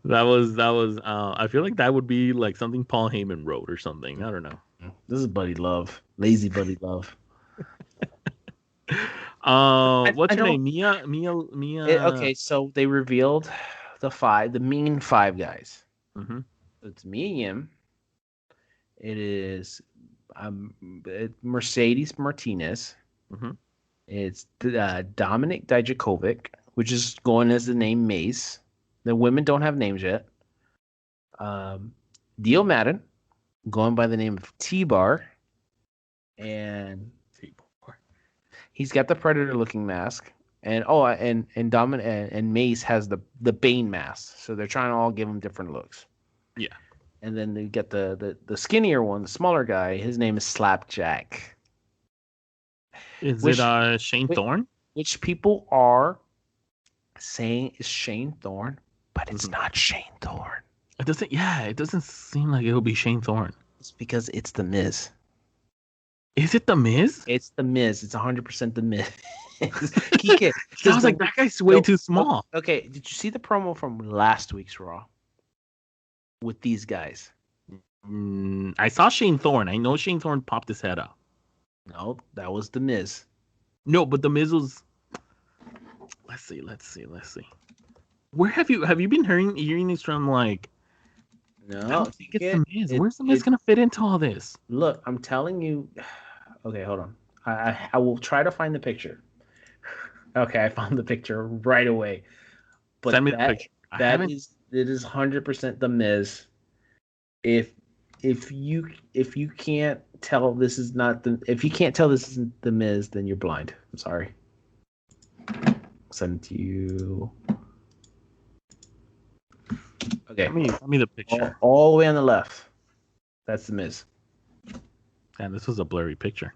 That was I feel like that would be like something Paul Heyman wrote or something. I don't know. This is Buddy Love. Lazy Buddy Love. What's your name? Mia. Okay, so they revealed the mean five guys. Mm-hmm. It's me and him. It is Mercedes Martinez. Mm-hmm. It's Dominic Dijakovic, which is going as the name Mace. The women don't have names yet. Dio Madden, going by the name of T-Bar. And T-Bar. He's got the Predator-looking mask. And Dominic and Mace has the Bane mask. So they're trying to all give him different looks. Yeah. And then they get the skinnier one, the smaller guy. His name is Slapjack. Is it Shane Thorne? Which people are saying is Shane Thorne, but it's not Shane Thorne. It doesn't seem like it'll be Shane Thorne. It's because it's The Miz. Is it The Miz? It's The Miz. It's 100% The Miz. Kike, I was like, that guy's way too small. Okay, did you see the promo from last week's Raw with these guys? I saw Shane Thorne. I know Shane Thorne popped his head up. No, that was The Miz. No, but The Miz was. Let's see. Where have you been hearing this from? Like, no, I don't think it's The Miz. Where's The Miz gonna fit into all this? Look, I'm telling you. Okay, hold on. I will try to find the picture. Okay, I found the picture right away. But send me the picture. It is 100% The Miz. If you can't tell this is not if you can't tell this isn't The Miz, then you're blind. I'm sorry. I'll send it to you. Okay. Send me the picture. All the way on the left. That's The Miz. And this was a blurry picture.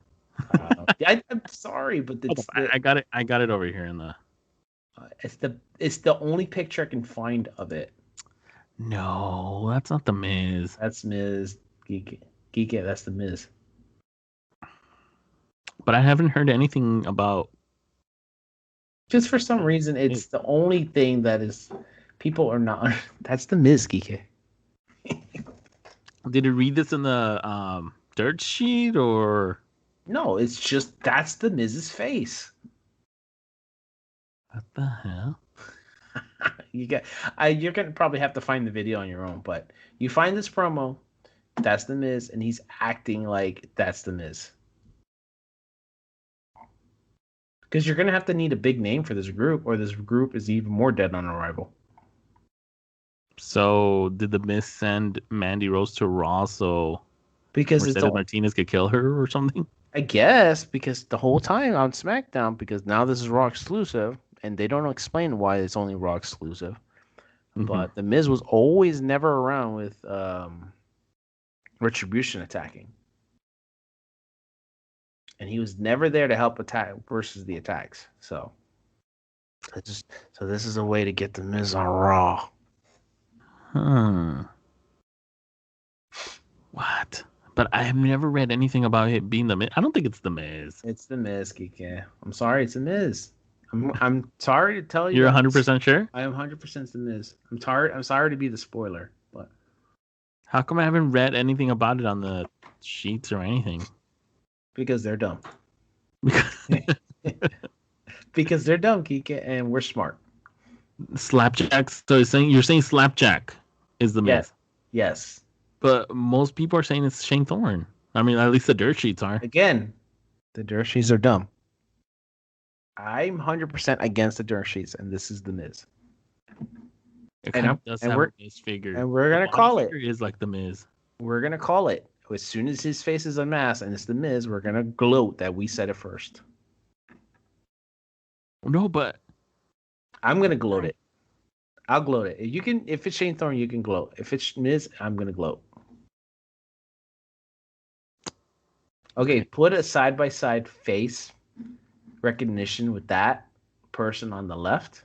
I'm sorry, but I got it. I got it over here in the. It's the only picture I can find of it. No, that's not The Miz. That's Miz. Geek, that's The Miz. But I haven't heard anything about. Just for some reason, it's the only thing that is people are not. That's The Miz, Geek. Did you read this in the dirt sheet or? No, it's just that's The Miz's face. What the hell? You're gonna probably have to find the video on your own, but you find this promo, that's the Miz, and he's acting like that's the Miz. Because you're gonna have to need a big name for this group, or this group is even more dead on arrival. So did the Miz send Mandy Rose to Raw so Because Mercedes Martinez could kill her or something? I guess because the whole time on SmackDown, because now this is Raw exclusive, and they don't explain why it's only Raw exclusive. But the Miz was always never around with Retribution attacking. And he was never there to help attack versus the attacks. So this is a way to get the Miz on Raw. What? But I have never read anything about it being the Miz. I don't think it's the Miz. It's the Miz, Quique. I'm sorry, it's the Miz. I'm sorry to tell you. You're 100% sure? I am 100% the Miz. I'm sorry to be the spoiler, but how come I haven't read anything about it on the sheets or anything? Because they're dumb. Because they're dumb, Quique, and we're smart. Slapjack. So you're saying Slapjack is the Miz? Yes. But most people are saying it's Shane Thorne. I mean, at least the dirt sheets are. Again, the dirt sheets are dumb. I'm 100% against the dirt sheets, and this is the Miz. And we're gonna call it. It is like the Miz. We're gonna call it as soon as his face is unmasked and it's the Miz. We're gonna gloat that we said it first. No, but I'm gonna gloat it. I'll gloat it. If it's Shane Thorne, you can gloat. If it's Miz, I'm gonna gloat. Okay, put a side by side face recognition with that person on the left,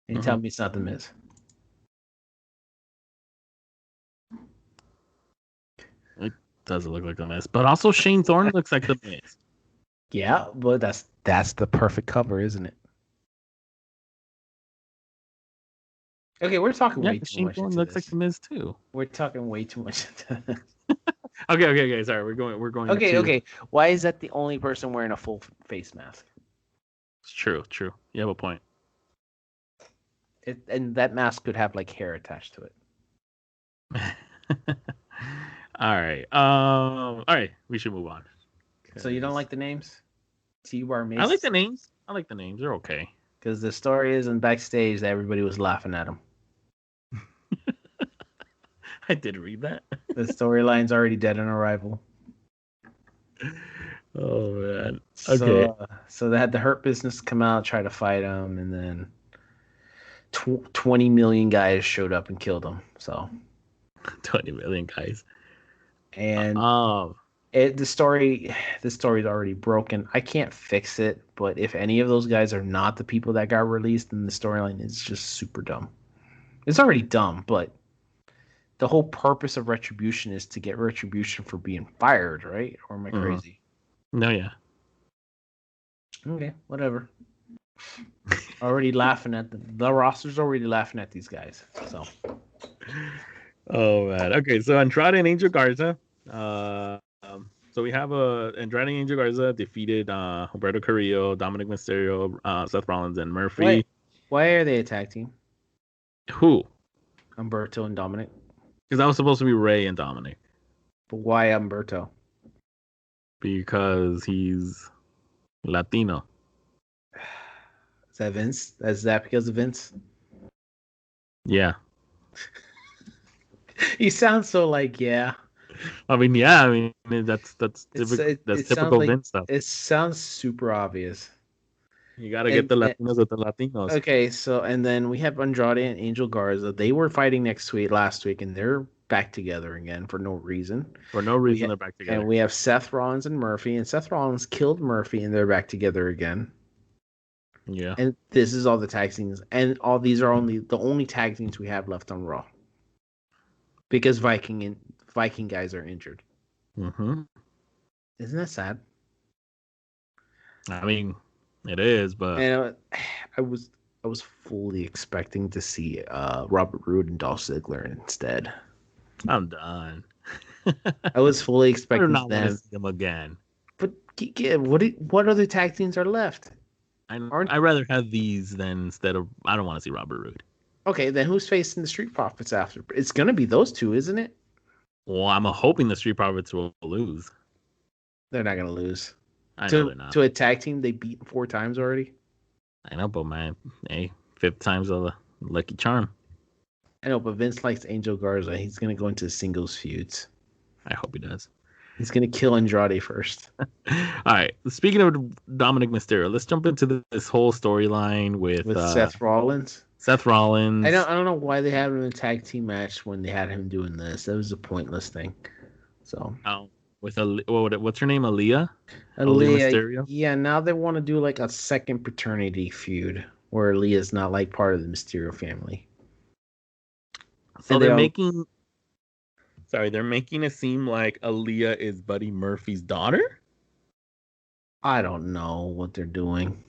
and tell me it's not the Miz. It doesn't look like the Miz, but also Shane Thorne looks like the Miz. Yeah, but that's the perfect cover, isn't it? Okay, we're talking way too much. Shane Thorne looks like the Miz too. We're talking way too much. Okay. Sorry, we're going. Okay. Why is that the only person wearing a full face mask? It's true. You have a point. And that mask could have like hair attached to it. All right. We should move on. So you don't like the names? T-Bar Mace. I like the names. They're okay. Because the story is in backstage that everybody was laughing at him. I did read that. The storyline's already dead on arrival. Oh man. Okay. So they had the Hurt Business come out, try to fight him, and then 20 million guys showed up and killed him. So 20 million guys. And the story's already broken. I can't fix it, but if any of those guys are not the people that got released, then the storyline is just super dumb. It's already dumb, but the whole purpose of Retribution is to get Retribution for being fired, right? Or am I crazy? No, yeah. Okay, whatever. Already laughing at the roster's already laughing at these guys. So. Oh man. Okay, so Andrade and Angel Garza. So we have Andrade and Angel Garza defeated Humberto Carrillo, Dominic Mysterio, Seth Rollins, and Murphy. Why are they a tag team? Who? Humberto and Dominic. Because that was supposed to be Ray and Dominic. But why Humberto? Because he's Latino. Is that Vince? Is that because of Vince? Yeah. He sounds so like, yeah. I mean, that's typical Vince stuff. It sounds super obvious. You gotta get the Latinos with the Latinos. Okay, so and then we have Andrade and Angel Garza. They were fighting last week, and they're back together again for no reason. For no reason, they're back together. And we have Seth Rollins and Murphy, and Seth Rollins killed Murphy, and they're back together again. Yeah. And this is all the tag teams, and all these are the only tag teams we have left on Raw. Because Viking guys are injured. Mm-hmm. Isn't that sad? I mean, it is, but and I was fully expecting to see Robert Roode and Dolph Ziggler instead. I'm done. I was fully expecting them. See them again. But what other tag teams are left? I'd rather have these than instead of. I don't want to see Robert Roode. Okay, then who's facing the Street Profits after? It's gonna be those two, isn't it? Well, I'm hoping the Street Profits will lose. They're not gonna lose. I know they're not. To a tag team they beat 4 times already. I know, but man, hey, 5th time's a lucky charm. I know, but Vince likes Angel Garza. He's gonna go into singles feuds. I hope he does. He's gonna kill Andrade first. All right. Speaking of Dominic Mysterio, let's jump into this whole storyline with Seth Rollins. Seth Rollins. I don't know why they had him in a tag team match when they had him doing this. That was a pointless thing. So. With what's her name? Aaliyah Mysterio. Yeah. Now they want to do like a second paternity feud where Aaliyah's not like part of the Mysterio family. So they're making it seem like Aaliyah is Buddy Murphy's daughter? I don't know what they're doing.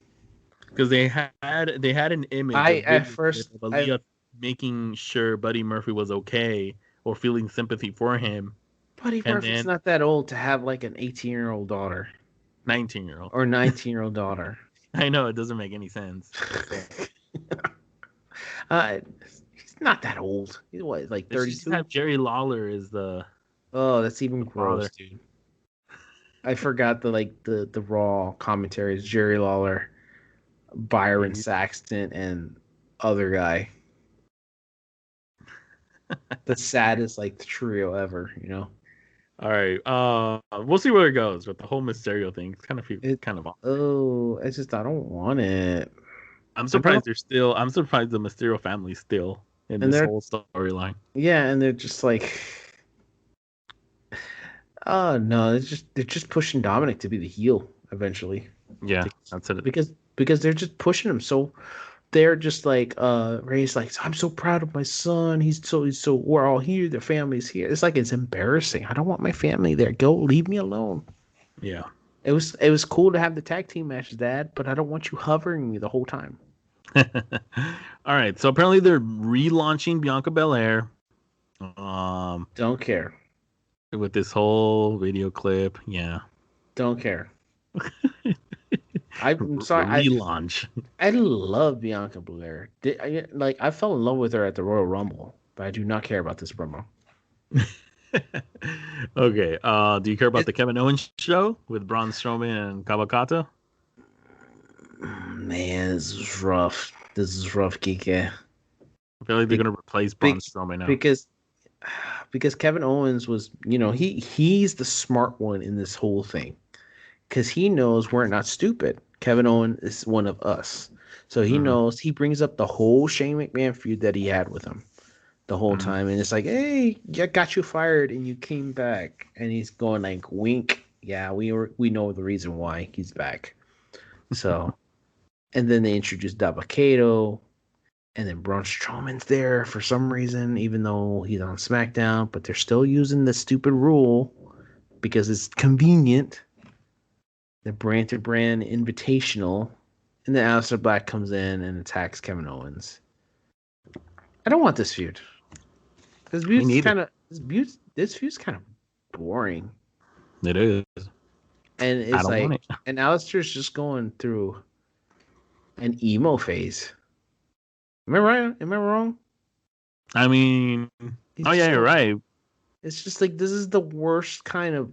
Because they had an image of Aaliyah making sure Buddy Murphy was okay or feeling sympathy for him. Buddy Murphy's not that old to have like an 18-year-old daughter. 19-year-old. Or 19-year-old daughter. I know, it doesn't make any sense. He's not that old. He's what, like 32? Have Jerry Lawler is the... Oh, that's even gross, dude. I forgot the Raw commentaries. Jerry Lawler, Byron Saxton, and other guy. The saddest trio ever, you know. All right, we'll see where it goes with the whole Mysterio thing. It's kind of awesome. Oh, I don't want it. I'm surprised I'm surprised the Mysterio family's still in this whole storyline. Yeah, and they're just like, oh no, they're just pushing Dominic to be the heel eventually. Yeah, that's it. Because they're just pushing him. So they're just like, Ray's like, I'm so proud of my son. He's so we're all here. The family's here. It's like, it's embarrassing. I don't want my family there. Go, leave me alone. Yeah. It was cool to have the tag team matches, Dad, but I don't want you hovering me the whole time. All right. So apparently they're relaunching Bianca Belair. Don't care. With this whole video clip. Yeah. Don't care. I'm sorry. Relaunch. I love Bianca Belair. I fell in love with her at the Royal Rumble, but I do not care about this promo. Okay. Do you care about the Kevin Owens show with Braun Strowman and Kabakato? Man, this is rough. Kike. I feel like they're gonna replace Braun Strowman now because Kevin Owens was, he's the smart one in this whole thing, because he knows we're not stupid. Kevin Owens is one of us, so he knows. He brings up the whole Shane McMahon feud that he had with him the whole time, and it's like, hey, I got you fired and you came back, and he's going like, wink, yeah, we know the reason why he's back. So, and then they introduced Dabba-Kato, and then Braun Strowman's there for some reason, even though he's on SmackDown, but they're still using the stupid rule because it's convenient. The brand invitational, and then Aleister Black comes in and attacks Kevin Owens. I don't want this feud. This feud's kind of boring. It is. And it's and Aleister's just going through an emo phase. Am I right? Am I wrong? I mean, you're right. It's just like, this is the worst kind of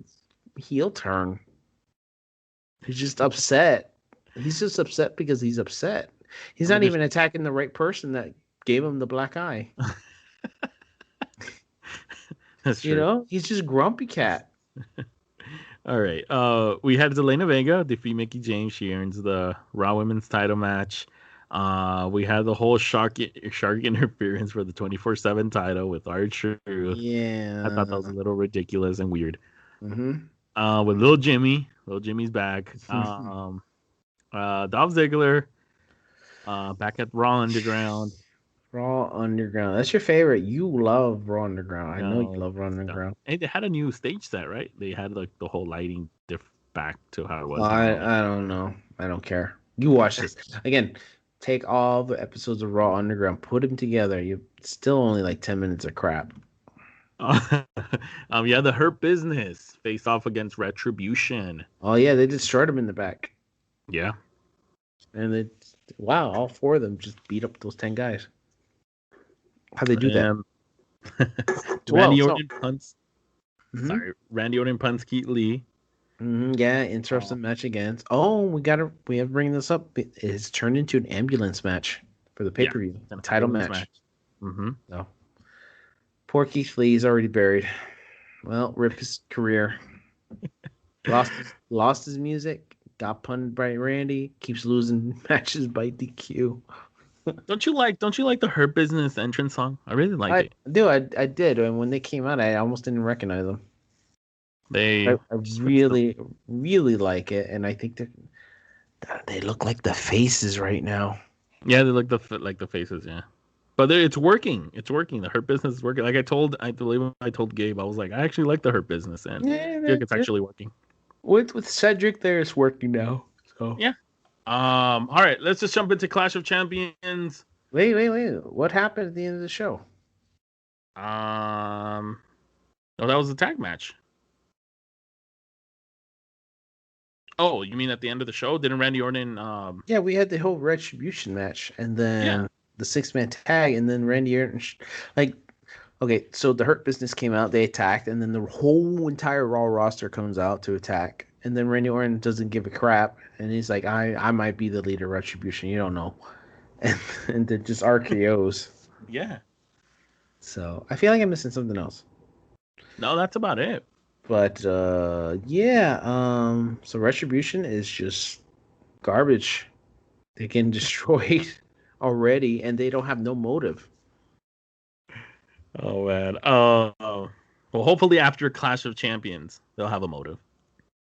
heel turn. He's just upset. He's just upset because he's upset. He's not even attacking the right person that gave him the black eye. That's true. He's just grumpy cat. All right. We had Zelina Vega defeat Mickie James. She earns the Raw Women's title match. We had the whole shark interference for the 24/7 title with R-Truth. Yeah. I thought that was a little ridiculous and weird. Mm-hmm. With Lil Jimmy. Lil Jimmy's back. Dolph Ziggler back at Raw Underground. Raw Underground. That's your favorite. You love Raw Underground. I know you love Raw Underground. Hey, they had a new stage set, right? They had the whole lighting back to how it was. I don't know. I don't care. You watch this. Again, take all the episodes of Raw Underground, put them together. You still only 10 minutes of crap. The Hurt Business face off against Retribution. Oh yeah, they destroyed him in the back. Yeah. And wow, all 4 of them just beat up those 10 guys. How'd they do that? Randy Orton punts. Mm-hmm. Sorry, Randy Orton punts Keith Lee. Yeah, interrupts the match again. Oh, we have to bring this up. It's turned into an ambulance match for the pay-per-view title match. Mm-hmm. So, poor Keith Lee is already buried. Well, rip his career. lost his music. Got punned by Randy. Keeps losing matches by DQ. Don't you like the Hurt Business entrance song? I really liked it. I did. And when they came out, I almost didn't recognize them. I really, really like it, and I think they look like the faces right now. Yeah, they look like the faces. Yeah, but it's working. It's working. The Hurt Business is working. Like I believe I told Gabe, I was like, I actually like the Hurt Business, and I feel like it's actually working. With Cedric there, it's working now. So yeah. All right, let's just jump into Clash of Champions. Wait. What happened at the end of the show? No, that was the tag match. Oh, you mean at the end of the show? Didn't Randy Orton? Yeah, we had the whole Retribution match, and then the 6-man tag, and then Randy Orton. Okay, so the Hurt Business came out, they attacked, and then the whole entire Raw roster comes out to attack, and then Randy Orton doesn't give a crap, and he's like, I might be the leader of Retribution, you don't know, and then just RKOs. Yeah. So I feel like I'm missing something else. No, that's about it. But so Retribution is just garbage. They get destroyed already, and they don't have no motive. Oh man. Well, hopefully after Clash of Champions, they'll have a motive.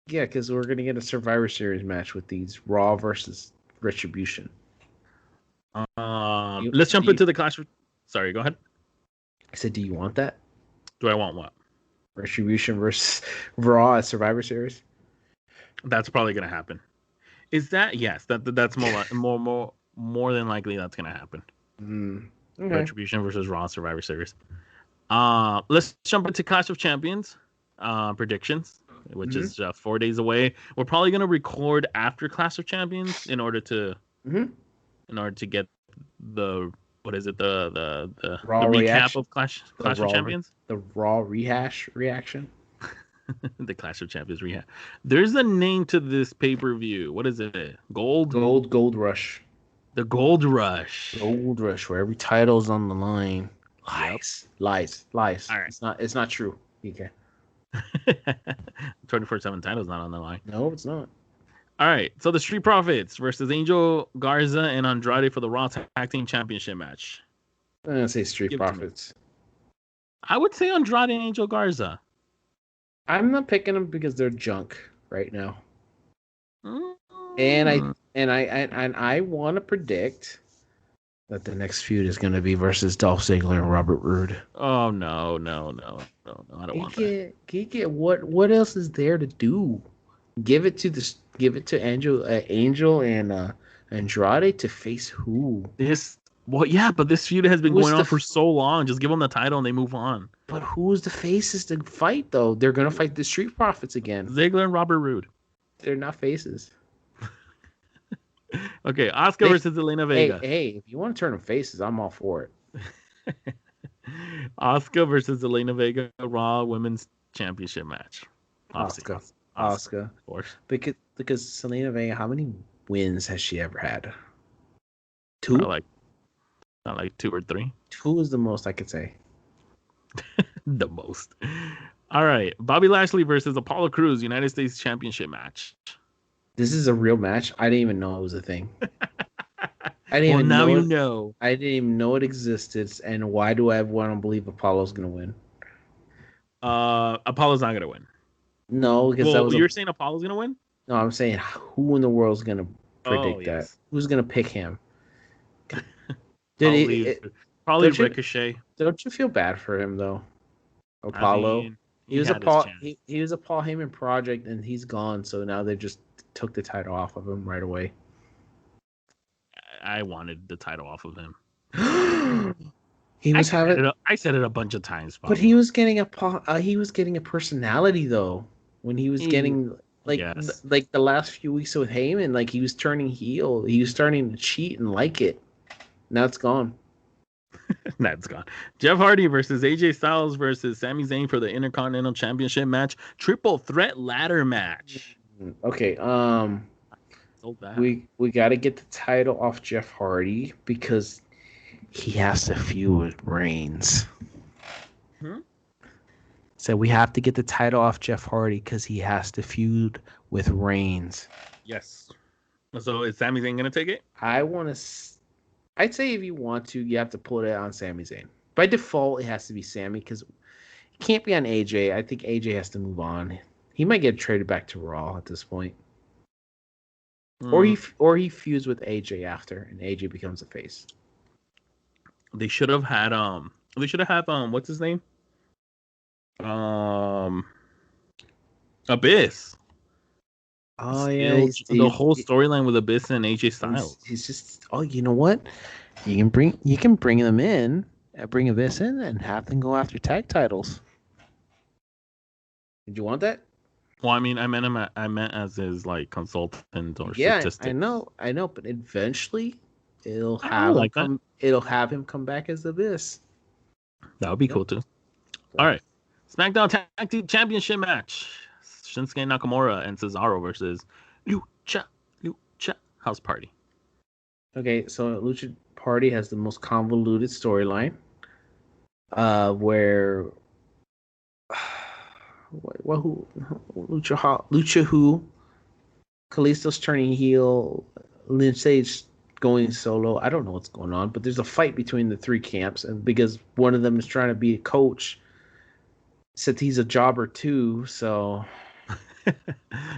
Yeah, because we're gonna get a Survivor Series match with these Raw versus Retribution. Let's jump into the Clash of. Sorry, go ahead. I said, do you want that? Do I want what? Retribution versus Raw at Survivor Series. That's probably gonna happen. Is that yes? That's more than likely that's gonna happen. Okay. Retribution versus Raw Survivor Series. Let's jump into Clash of Champions predictions, which is 4 days away. We're probably gonna record after Clash of Champions in order to get the the recap of Clash of Champions. The Raw reaction. The Clash of Champions rehash. There's a name to this pay-per-view. What is it? Gold Rush. The Gold Rush. Gold Rush, where every title's on the line. Lies. All right. It's not true. Okay. 24/7 title's not on the line. No, it's not. All right. So the Street Profits versus Angel Garza and Andrade for the Raw Tag Team Championship match. I'm gonna say Street Profits. I would say Andrade and Angel Garza. I'm not picking them because they're junk right now. And I want to predict that the next feud is going to be versus Dolph Ziggler and Robert Roode. Oh no! I don't want that. Quique, what else is there to do? Give it to Angel and Andrade to face who? But this feud has been going on for so long. Just give them the title and they move on. But who's the faces to fight, though? They're going to fight the Street Profits again. Ziggler and Robert Roode. They're not faces. Okay, Asuka versus Zelina Vega. Hey, if you want to turn them faces, I'm all for it. Asuka versus Zelina Vega, Raw Women's Championship match. Asuka. Of course. Because Zelina Vega, how many wins has she ever had? 2? Not like 2 or 3. 2 is the most I could say. The most. All right. Bobby Lashley versus Apollo Crews, United States Championship match. This is a real match. I didn't even know it was a thing. I didn't even know it existed. And why do I want to believe Apollo's going to win? Apollo's not going to win. No, because you're saying Apollo's going to win? No, I'm saying who in the world is going to predict that? Who's going to pick him? Probably Ricochet. Don't you feel bad for him though? Apollo. He was a Paul Heyman project, and he's gone. So now they just took the title off of him right away. I wanted the title off of him. I said it a bunch of times. But he was getting a personality though. When he was getting Yes. like the last few weeks with Heyman, like he was turning heel. He was starting to cheat and like it. Now it's gone. That's gone. Jeff Hardy versus AJ Styles versus Sami Zayn for the Intercontinental Championship match. Triple threat ladder match. Okay. So bad. We got to get the title off Jeff Hardy because he has to feud with Reigns. So we have to get the title off Jeff Hardy because he has to feud with Reigns. Yes. So is Sami Zayn gonna take it? I'd say if you want to, you have to put it on Sami Zayn. By default, it has to be Sami because it can't be on AJ. I think AJ has to move on. He might get traded back to Raw at this point. Or he feuds with AJ after, and AJ becomes a face. They should have had what's his name? Abyss. Oh yeah, the whole storyline with Abyss and AJ Styles. He's just you know what? You can bring them in, bring Abyss in, and have them go after tag titles. Did you want that? Well, I mean, I meant as his like consultant or statistic. I know, but eventually it'll have him come back as Abyss. That would be cool too. All right, SmackDown Tag Team Championship match: Shinsuke Nakamura and Cesaro versus Lucha House Party. Okay, so Lucha Party has the most convoluted storyline, where. Lucha who? Kalisto's turning heel. Lynch Sage going solo. I don't know what's going on, but there's a fight between the three camps, and because one of them is trying to be a coach, said he's a jobber too. So,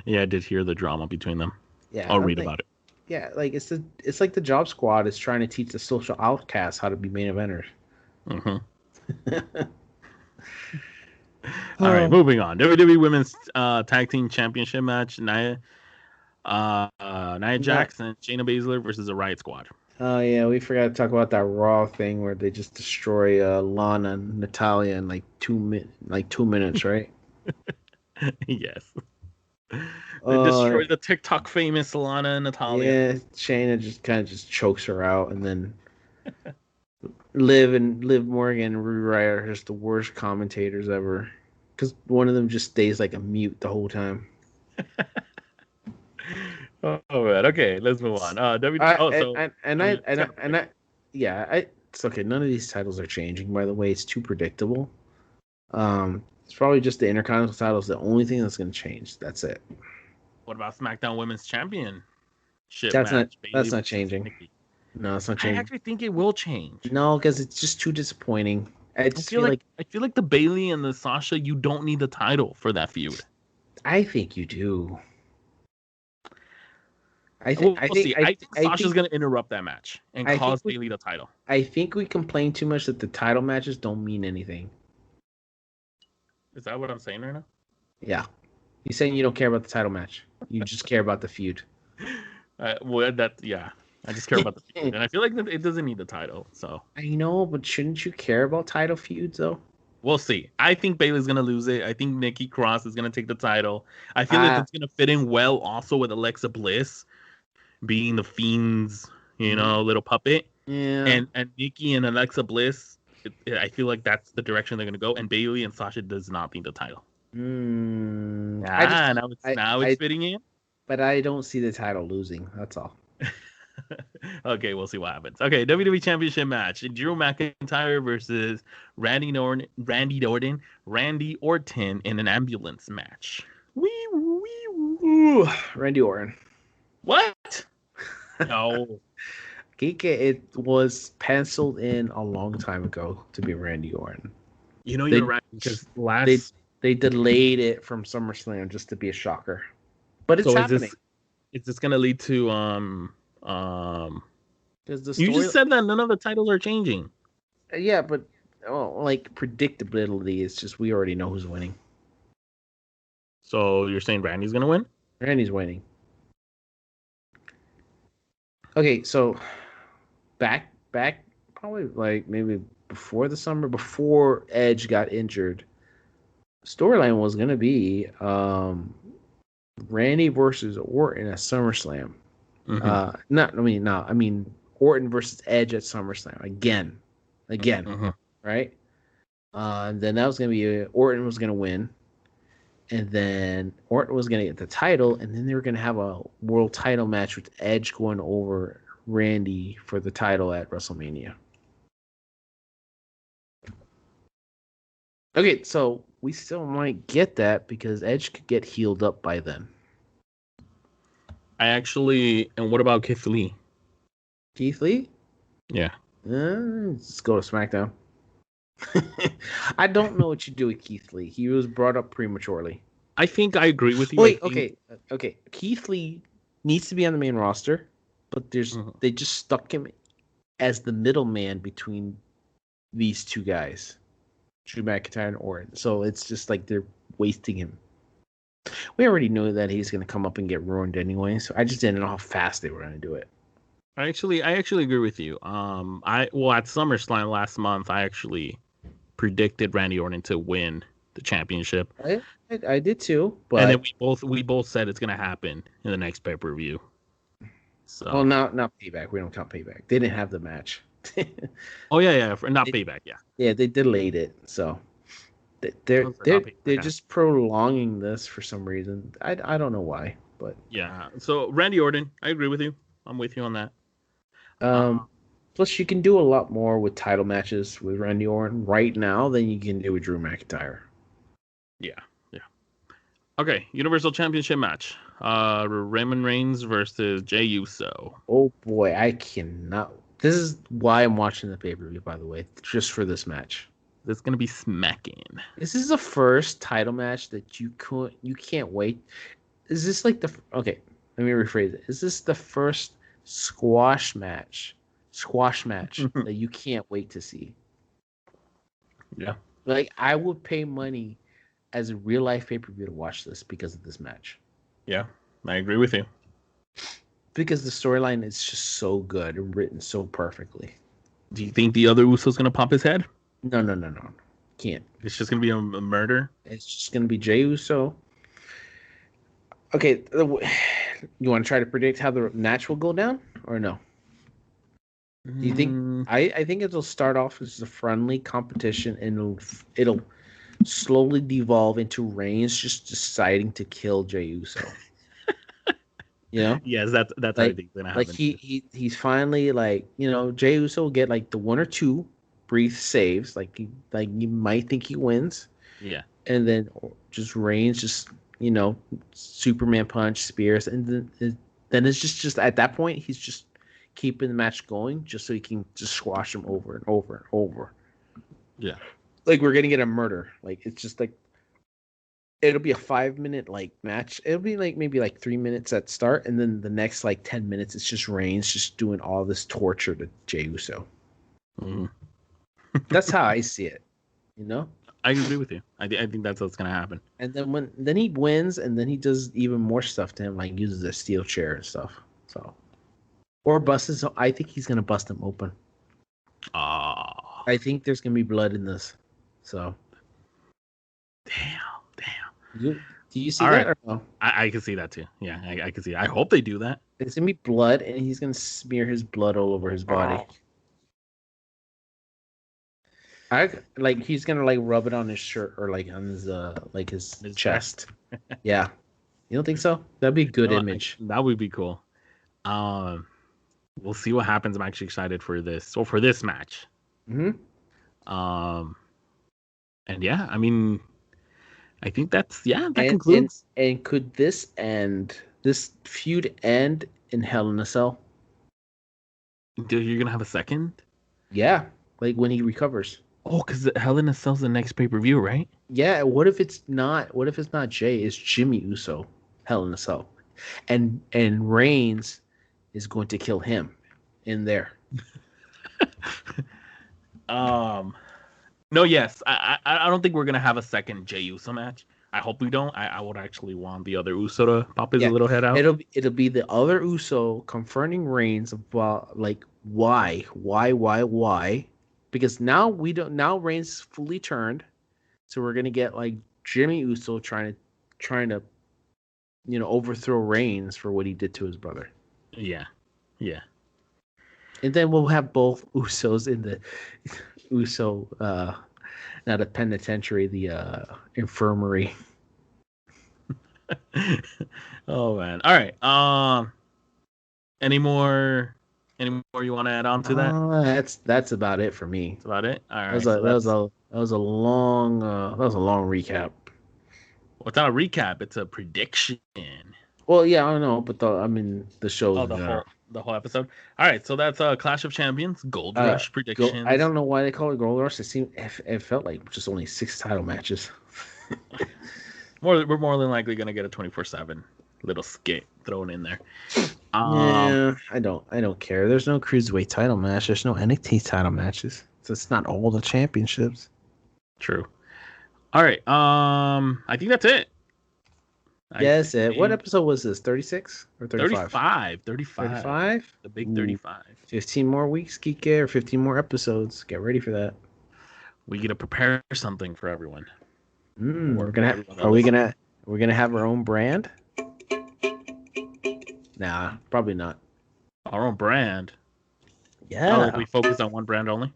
yeah, I did hear the drama between them. Yeah, I'll read about it. Yeah, like it's like the Job Squad is trying to teach the social outcasts how to be main eventers. Mm-hmm. All right, moving on. WWE Women's Tag Team Championship match: Nia Jax and Shayna Baszler versus the Riot Squad. Oh yeah, we forgot to talk about that Raw thing where they just destroy Lana and Natalya in like 2 minutes, right? Yes. They destroy the TikTok famous Lana and Natalya. Yeah, Shayna just kind of chokes her out, and then Liv Morgan and Ruby Riott are just the worst commentators ever. Because one of them just stays like a mute the whole time. Oh man, okay, let's move on. It's okay. None of these titles are changing. By the way, it's too predictable. It's probably just the Intercontinental title is the only thing that's going to change. That's it. What about SmackDown Women's Championship? That's not changing. Nikki? No, it's not changing. I actually think it will change. No, because it's just too disappointing. I feel like the Bayley and the Sasha, you don't need the title for that feud. I think you do. I think Sasha's going to interrupt that match and cause Bayley the title. I think we complain too much that the title matches don't mean anything. Is that what I'm saying right now? Yeah. You're saying you don't care about the title match. You just care about the feud. I just care about the feud, and I feel like it doesn't need the title. So I know, but shouldn't you care about title feuds though? We'll see. I think Bayley's gonna lose it. I think Nikki Cross is gonna take the title. I feel like it's gonna fit in well, also with Alexa Bliss being the Fiend's, little puppet. Yeah. And Nikki and Alexa Bliss, I feel like that's the direction they're gonna go. And Bayley and Sasha does not need the title. Now it's fitting in. But I don't see the title losing. That's all. Okay, we'll see what happens. Okay, WWE Championship match: Drew McIntyre versus Randy Orton in an ambulance match. Randy Orton. What? No. Quique, it was penciled in a long time ago to be Randy Orton. You're right, because they delayed it from SummerSlam just to be a shocker. But it's happening. Is this gonna lead to you just said that none of the titles are changing. Yeah, but predictability is just we already know who's winning. So you're saying Randy's gonna win? Randy's winning. Okay, so back probably like maybe before the summer, before Edge got injured, storyline was gonna be Randy versus Orton at SummerSlam. Mm-hmm. I mean Orton versus Edge at SummerSlam again, Mm-hmm. right? And then that was gonna be Orton was gonna win, and then Orton was gonna get the title, and then they were gonna have a world title match with Edge going over Randy for the title at WrestleMania. Okay, so we still might get that because Edge could get healed up by then. And what about Keith Lee? Keith Lee? Yeah. Let's go to SmackDown. I don't know what you do with Keith Lee. He was brought up prematurely. I think I agree with you. Wait, okay. Keith Lee needs to be on the main roster, but they just stuck him as the middleman between these two guys, Drew McIntyre and Orton. So it's just like they're wasting him. We already knew that he's going to come up and get ruined anyway, so I just didn't know how fast they were going to do it. I actually agree with you. At SummerSlam last month, I actually predicted Randy Orton to win the championship. I did too, but and then we both said it's gonna happen in the next pay-per-view. So well, not Payback. We don't count Payback. They didn't have the match. Payback. Yeah, they delayed it, so they're just prolonging this for some reason. I don't know why, but yeah. So Randy Orton, I agree with you. I'm with you on that. Plus, you can do a lot more with title matches with Randy Orton right now than you can do with Drew McIntyre. Yeah. Okay, Universal Championship match. Roman Reigns versus Jey Uso. Oh boy, I cannot. This is why I'm watching the pay-per-view, by the way, just for this match. This is gonna be smacking. This is the first title match that you can't wait. Is this like okay? Let me rephrase it. Is this the first squash match that you can't wait to see? Yeah. Like, I would pay money as a real life pay-per-view to watch this because of this match. Yeah, I agree with you. Because the storyline is just so good and written so perfectly. Do you think the other Uso's gonna pop his head? No. Can't. It's just gonna be a murder? It's just gonna be Jey Uso. Okay, you want to try to predict how the match will go down or no? Do you think? I think it'll start off as a friendly competition, and it'll slowly devolve into Reigns just deciding to kill Jey Uso. You know? Yes, that's like, what I think gonna happen. Like he's finally like, Jey Uso will get like the one or two brief saves, like you might think he wins. Yeah. And then just Reigns just Superman punch, spears, and then it's just at that point he's just keeping the match going just so he can just squash him over and over and over. Yeah. Like we're gonna get a murder. Like it's just like it'll be a 5-minute like match. It'll be like maybe like 3 minutes at start, and then the next like 10 minutes it's just Reigns just doing all this torture to Jey Uso. Mm-hmm. That's how I see it. I agree with you. I think that's what's gonna happen. And then he wins, and then he does even more stuff to him, like uses a steel chair and stuff. So, or busts. I think he's gonna bust him open. I think there's gonna be blood in this. So, damn. Do you see that? Right. Or no? I can see that too. Yeah, I can see it. I hope they do that. It's gonna be blood, and he's gonna smear his blood all over his body. He's gonna like rub it on his shirt or like on his his chest. Yeah, you don't think so? That'd be a good image. That would be cool. We'll see what happens. I'm actually excited for this. So for this match. Mm-hmm. And yeah, I mean, I think that concludes. And could this feud end in Hell in a Cell? Dude, you're gonna have a second? Yeah, like when he recovers. Oh, because Hell in a Cell's the next pay-per-view, right? Yeah. What if it's not Jey? It's Jimmy Uso, Hell in a Cell, and Reigns is going to kill him in there. No, yes. I don't think we're gonna have a second Jey Uso match. I hope we don't. I would actually want the other Uso to pop his little head out. It'll be the other Uso confronting Reigns about like why? Because now Reigns is fully turned, so we're gonna get like Jimmy Uso trying to overthrow Reigns for what he did to his brother. Yeah. And then we'll have both Usos in the not a penitentiary, the infirmary. Oh man. All right. Any more you want to add on to that? That's about it for me. That's about it. All right. That was a long recap. Well, it's not a recap. It's a prediction. Well, yeah, I don't know, but the show. The whole episode. All right, so that's Clash of Champions, Gold Rush predictions. I don't know why they call it Gold Rush. It felt like just only 6 title matches. We're more than likely gonna get a 24/7 little skit thrown in there. Yeah, I don't care. There's no cruiserweight title match. There's no NXT title matches. So it's not all the championships. True. All right. I think that's it. That's it. What episode was this? 36 or 35? 35. The big 35. 15 more weeks, Quique, or 15 more episodes. Get ready for that. We get to prepare something for everyone. We're gonna have our own brand? Nah, probably not. Our own brand? Yeah. We focus on one brand only?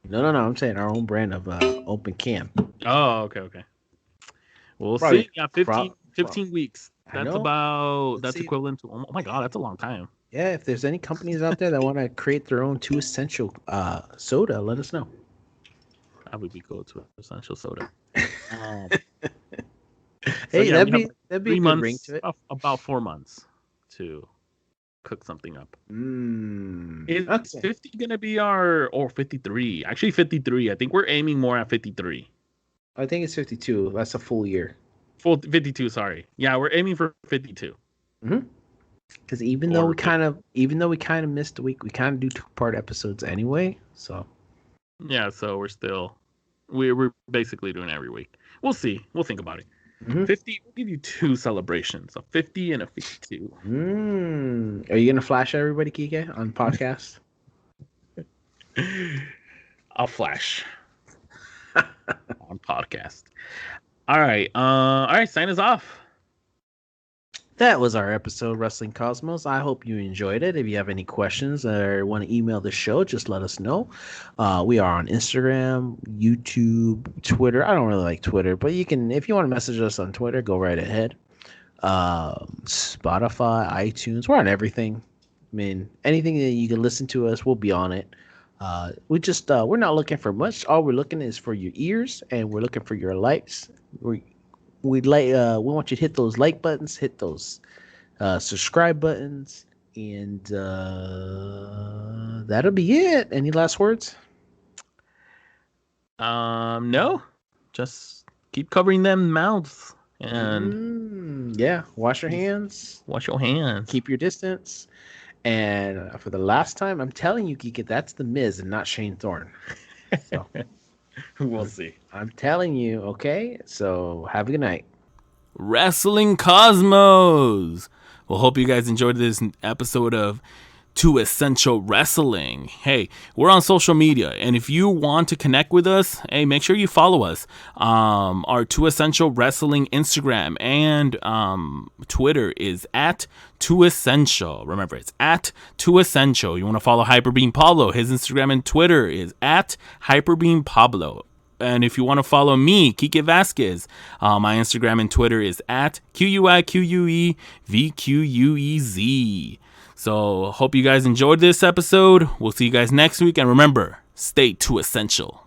No. I'm saying our own brand of Open Cam. Oh, okay. We'll see. Yeah, 15 weeks. That's equivalent to, oh my God, that's a long time. Yeah, if there's any companies out there that want to create their own 2 Essential soda, let us know. That would be cool, 2 Essential soda. Hey, that'd be a good months, ring to it. About 4 months to cook something up. Is 50 gonna be or 53? Actually, 53. I think we're aiming more at 53. I think it's 52. That's a full year. Full 52. Sorry. Yeah, we're aiming for 52. Because even though we kind of missed a week, we kind of do 2-part episodes anyway. So yeah, so we're basically doing every week. We'll see. We'll think about it. 50. We'll give you 2 celebrations, a 50 and a 52. Are you gonna flash everybody, Quique, on podcast? I'll flash on podcast. All right. Sign us off. That was our episode, Wrestling Cosmos. I hope you enjoyed it. If you have any questions or want to email the show, just let us know. We are on Instagram, YouTube, Twitter. I don't really like Twitter, but if you want to message us on Twitter, go right ahead. Spotify, iTunes, we're on everything. I mean, anything that you can listen to us, we'll be on it. We're not looking for much. All we're looking is for your ears, and we're looking for your likes. We want you to hit those like buttons, hit those subscribe buttons, and that'll be it. Any last words? No. Just keep covering them mouths and wash your hands. Keep your distance. And for the last time, I'm telling you, Kika, that's The Miz and not Shane Thorne. So, we'll see. I'm telling you, okay? So have a good night. Wrestling Cosmos. Well, hope you guys enjoyed this episode of 2 Essential Wrestling. Hey, we're on social media, and if you want to connect with us, hey, make sure you follow us. Our 2 Essential Wrestling Instagram and Twitter is at 2 Essential. Remember, it's at 2 Essential. You want to follow HyperBeamPablo. His Instagram and Twitter is at HyperBeamPablo. And if you want to follow me, Quique Vazquez, my Instagram and Twitter is at QUIQUEVQUEZ. So hope you guys enjoyed this episode. We'll see you guys next week. And remember, stay 2 Essential.